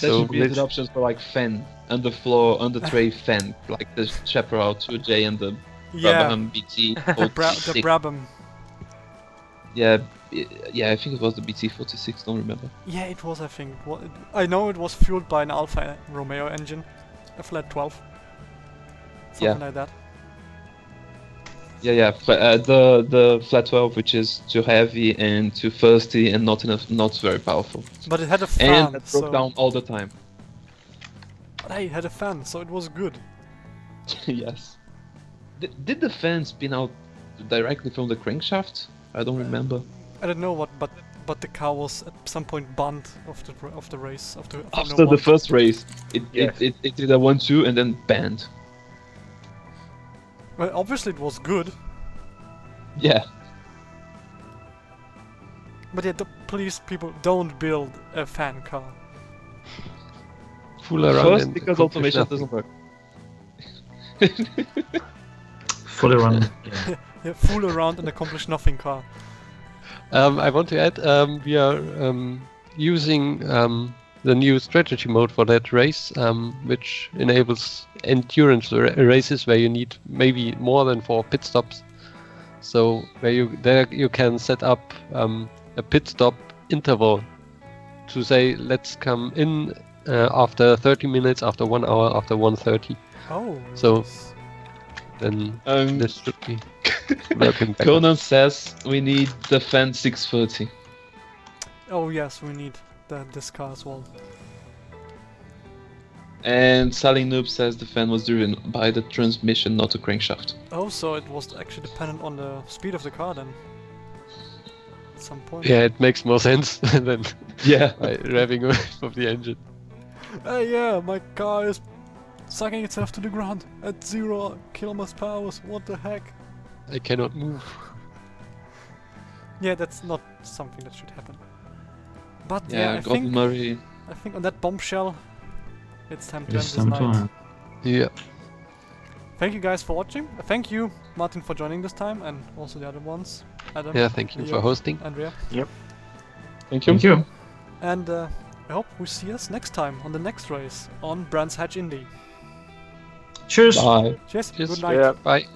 There should be good options for like fan, underfloor, under tray fan, like the Chaparral 2J and the Brabham BT. The Brabham. Yeah, I think it was the BT46, don't remember. Yeah, it was, I think. I know it was fueled by an Alfa Romeo engine, a flat 12. Something like that. Yeah. The flat 12, which is too heavy and too thirsty and not very powerful. But it had a fan, and it broke down all the time. But hey, it had a fan, so it was good. Yes. Did the fan spin out directly from the crankshaft? I don't remember. I don't know what, but the car was at some point banned of the race after After the first race, it did a 1-2 and then banned. Well, obviously it was good, Yeah. but yeah, please, people, don't build a fan car. Fool around First, and because accomplish automation nothing. doesn't work. Fully run. Yeah. Yeah, fool around and accomplish nothing car. I want to add, we are using the new strategy mode for that race, which enables endurance races where you need maybe more than 4 pit stops. So where you can set up a pit stop interval to say, let's come in after 30 minutes, after 1 hour, after 1:30. Oh. So- nice. Then Um, this should be working better. Conan says we need the fan 630. Oh yes, we need this car as well. And Sally Noob says the fan was driven by the transmission, not the crankshaft. Oh, so it was actually dependent on the speed of the car then. At some point. Yeah, it makes more sense than Yeah. by revving away from the engine. Yeah, my car is sucking itself to the ground at 0 kilometers per hour. What the heck? I cannot move. Yeah, that's not something that should happen. But yeah, Yeah, I Gordon Murray. think on that bombshell, it's time to end It's this time to night. end. Yeah. Thank you guys for watching. Thank you, Martin, for joining this time, and also the other ones. Adam, Yeah, thank you Leo, for hosting. Andrea. Thank you. Thank you. And I hope we see us next time on the next race on Brands Hatch Indy. Cheers. Bye. Cheers. Cheers. Good night. Yeah. Bye.